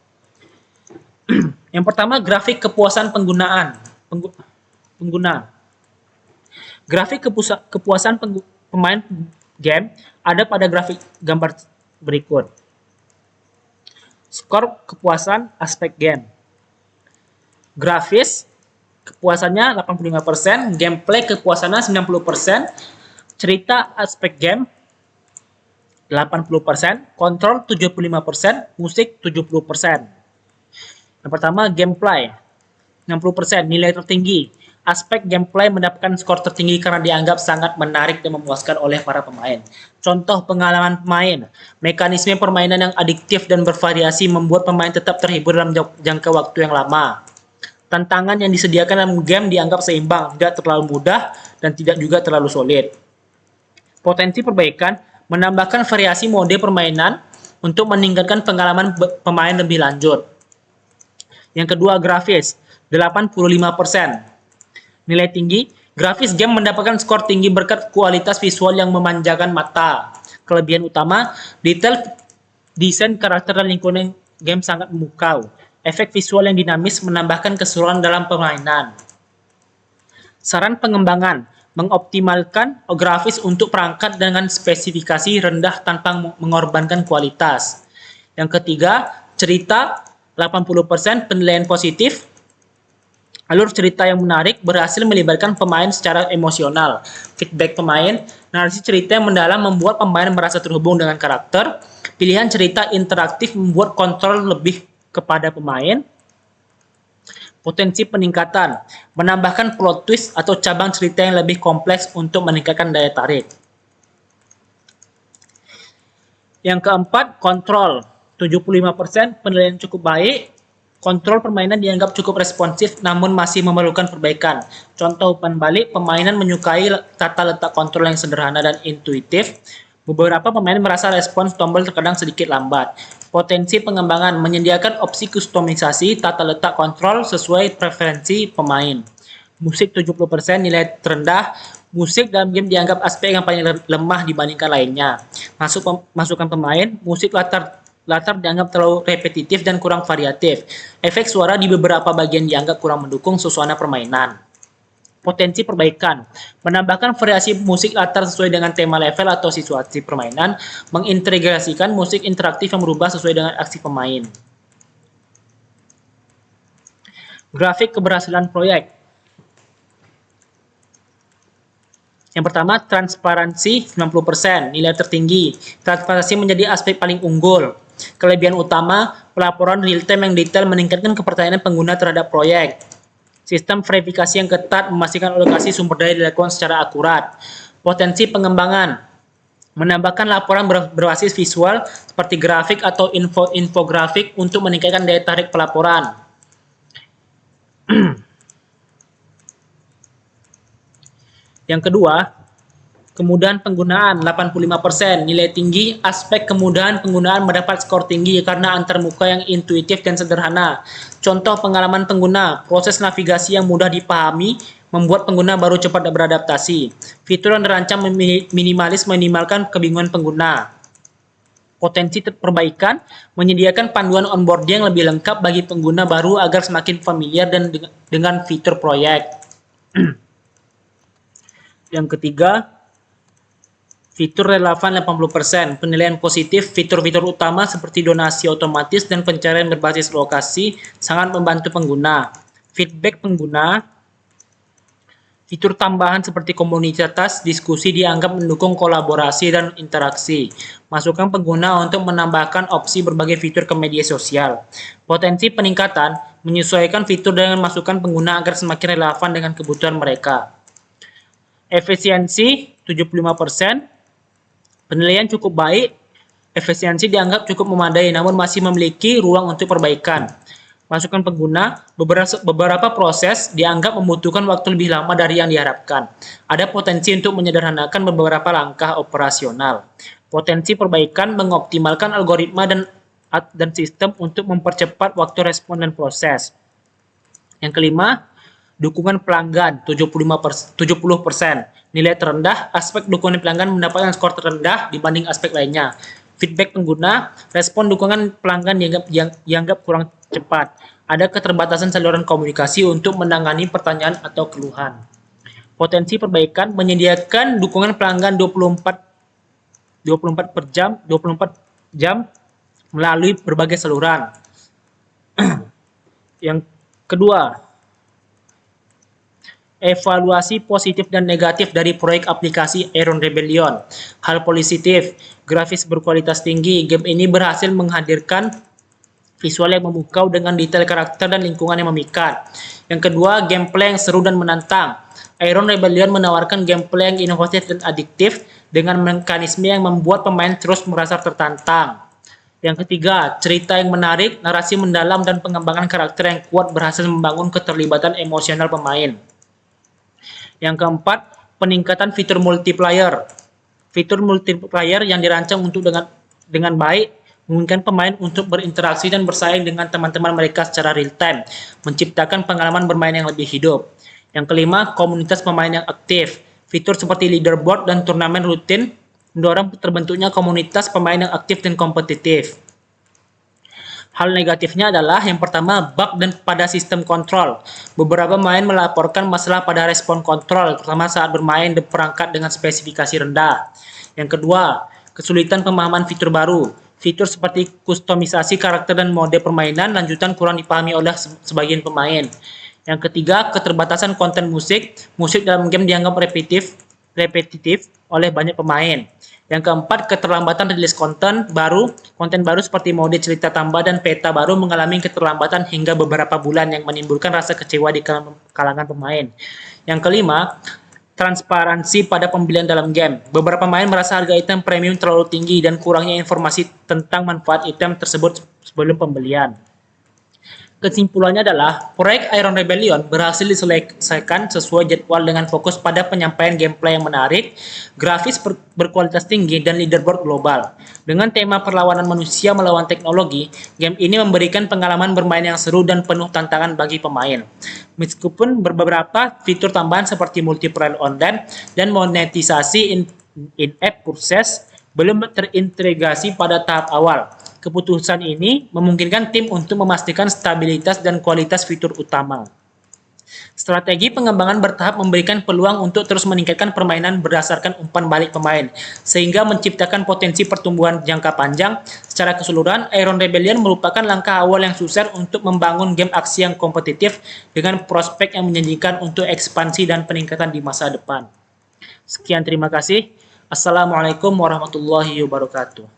Yang pertama, grafik kepuasan pengguna. Grafik kepuasan pemain game ada pada grafik gambar berikut. Skor kepuasan aspek game. Grafis kepuasannya 85%, gameplay kepuasannya 90%, cerita aspek game 80%, kontrol 75%, musik 70%. Yang pertama, gameplay 60%, nilai tertinggi. Aspek gameplay mendapatkan skor tertinggi karena dianggap sangat menarik dan memuaskan oleh para pemain. Contoh pengalaman pemain, mekanisme permainan yang adiktif dan bervariasi membuat pemain tetap terhibur dalam jangka waktu yang lama. Tantangan yang disediakan dalam game dianggap seimbang, tidak terlalu mudah dan tidak juga terlalu sulit. Potensi perbaikan, menambahkan variasi mode permainan untuk meningkatkan pengalaman pemain lebih lanjut. Yang kedua, grafis 85%. Nilai tinggi, grafis game mendapatkan skor tinggi berkat kualitas visual yang memanjakan mata. Kelebihan utama, detail desain karakter dan lingkungan game sangat memukau. Efek visual yang dinamis menambahkan keseruan dalam permainan. Saran pengembangan, mengoptimalkan grafis untuk perangkat dengan spesifikasi rendah tanpa mengorbankan kualitas. Yang ketiga, cerita 80%, penilaian positif. Alur cerita yang menarik berhasil melibatkan pemain secara emosional. Feedback pemain, narasi cerita yang mendalam membuat pemain merasa terhubung dengan karakter. Pilihan cerita interaktif membuat kontrol lebih kepada pemain. Potensi peningkatan, menambahkan plot twist atau cabang cerita yang lebih kompleks untuk meningkatkan daya tarik. Yang keempat, kontrol. 75% penilaian cukup baik. Kontrol permainan dianggap cukup responsif namun masih memerlukan perbaikan. Contoh umpan balik, permainan menyukai tata letak kontrol yang sederhana dan intuitif. Beberapa pemain merasa respons tombol terkadang sedikit lambat. Potensi pengembangan menyediakan opsi kustomisasi tata letak kontrol sesuai preferensi pemain. Musik 70% nilai terendah. Musik dalam game dianggap aspek yang paling lemah dibandingkan lainnya. Masukan pemain, musik latar dianggap terlalu repetitif dan kurang variatif. Efek suara di beberapa bagian dianggap kurang mendukung suasana permainan. Potensi perbaikan, menambahkan variasi musik latar sesuai dengan tema level atau situasi permainan, mengintegrasikan musik interaktif yang berubah sesuai dengan aksi pemain. Grafik keberhasilan proyek. Yang pertama, transparansi 90%, nilai tertinggi. Transparansi menjadi aspek paling unggul. Kelebihan utama, pelaporan real-time yang detail meningkatkan kepercayaan pengguna terhadap proyek. Sistem verifikasi yang ketat memastikan alokasi sumber daya dilakukan secara akurat. Potensi pengembangan, menambahkan laporan berbasis visual seperti grafik atau infografik untuk meningkatkan daya tarik pelaporan. Yang kedua, kemudahan penggunaan 85%, nilai tinggi. Aspek kemudahan penggunaan mendapat skor tinggi karena antarmuka yang intuitif dan sederhana. Contoh pengalaman pengguna, proses navigasi yang mudah dipahami membuat pengguna baru cepat beradaptasi. Fitur yang dirancang minimalkan kebingungan pengguna. Potensi perbaikan, menyediakan panduan onboarding yang lebih lengkap bagi pengguna baru agar semakin familiar dengan fitur proyek. Yang ketiga, fitur relevan 80%, penilaian positif. Fitur-fitur utama seperti donasi otomatis dan pencarian berbasis lokasi sangat membantu pengguna. Feedback pengguna, fitur tambahan seperti komunitas diskusi dianggap mendukung kolaborasi dan interaksi. Masukan pengguna untuk menambahkan opsi berbagai fitur ke media sosial. Potensi peningkatan, menyesuaikan fitur dengan masukan pengguna agar semakin relevan dengan kebutuhan mereka. Efisiensi 75%, penilaian cukup baik. Efisiensi dianggap cukup memadai namun masih memiliki ruang untuk perbaikan. Masukan pengguna, beberapa proses dianggap membutuhkan waktu lebih lama dari yang diharapkan. Ada potensi untuk menyederhanakan beberapa langkah operasional. Potensi perbaikan, mengoptimalkan algoritma dan sistem untuk mempercepat waktu respon dan proses. Yang kelima, dukungan pelanggan 70%. Nilai terendah, aspek dukungan pelanggan mendapatkan skor terendah dibanding aspek lainnya. Feedback pengguna, respon dukungan pelanggan dianggap kurang cepat. Ada keterbatasan saluran komunikasi untuk menangani pertanyaan atau keluhan. Potensi perbaikan, menyediakan dukungan pelanggan 24 jam melalui berbagai saluran. Yang kedua, evaluasi positif dan negatif dari proyek aplikasi Iron Rebellion. Hal positif, grafis berkualitas tinggi. Game ini berhasil menghadirkan visual yang memukau dengan detail karakter dan lingkungan yang memikat. Yang kedua, gameplay yang seru dan menantang. Iron Rebellion menawarkan gameplay yang inovatif dan adiktif dengan mekanisme yang membuat pemain terus merasa tertantang. Yang ketiga, cerita yang menarik, narasi mendalam, dan pengembangan karakter yang kuat berhasil membangun keterlibatan emosional pemain. Yang keempat, peningkatan fitur multiplayer. Fitur multiplayer yang dirancang untuk dengan baik memungkinkan pemain untuk berinteraksi dan bersaing dengan teman-teman mereka secara real time, menciptakan pengalaman bermain yang lebih hidup. Yang kelima, komunitas pemain yang aktif. Fitur seperti leaderboard dan turnamen rutin mendorong terbentuknya komunitas pemain yang aktif dan kompetitif. Hal negatifnya adalah yang pertama, bug dan pada sistem kontrol. Beberapa pemain melaporkan masalah pada respon kontrol, terutama saat bermain di perangkat dengan spesifikasi rendah. Yang kedua, kesulitan pemahaman fitur baru. Fitur seperti kustomisasi karakter dan mode permainan lanjutan kurang dipahami oleh sebagian pemain. Yang ketiga, keterbatasan konten musik. Musik dalam game dianggap repetitif oleh banyak pemain. Yang keempat, keterlambatan rilis konten baru seperti mode cerita tambah dan peta baru mengalami keterlambatan hingga beberapa bulan yang menimbulkan rasa kecewa di kalangan pemain. Yang kelima, transparansi pada pembelian dalam game. Beberapa pemain merasa harga item premium terlalu tinggi dan kurangnya informasi tentang manfaat item tersebut sebelum pembelian. Kesimpulannya adalah, proyek Iron Rebellion berhasil diselesaikan sesuai jadwal dengan fokus pada penyampaian gameplay yang menarik, grafis berkualitas tinggi, dan leaderboard global. Dengan tema perlawanan manusia melawan teknologi, game ini memberikan pengalaman bermain yang seru dan penuh tantangan bagi pemain. Meskipun beberapa fitur tambahan seperti multiplayer online dan monetisasi in-app purchase belum terintegrasi pada tahap awal. Keputusan ini memungkinkan tim untuk memastikan stabilitas dan kualitas fitur utama. Strategi pengembangan bertahap memberikan peluang untuk terus meningkatkan permainan berdasarkan umpan balik pemain, sehingga menciptakan potensi pertumbuhan jangka panjang. Secara keseluruhan, Iron Rebellion merupakan langkah awal yang sukses untuk membangun game aksi yang kompetitif dengan prospek yang menjanjikan untuk ekspansi dan peningkatan di masa depan. Sekian, terima kasih. Assalamualaikum warahmatullahi wabarakatuh.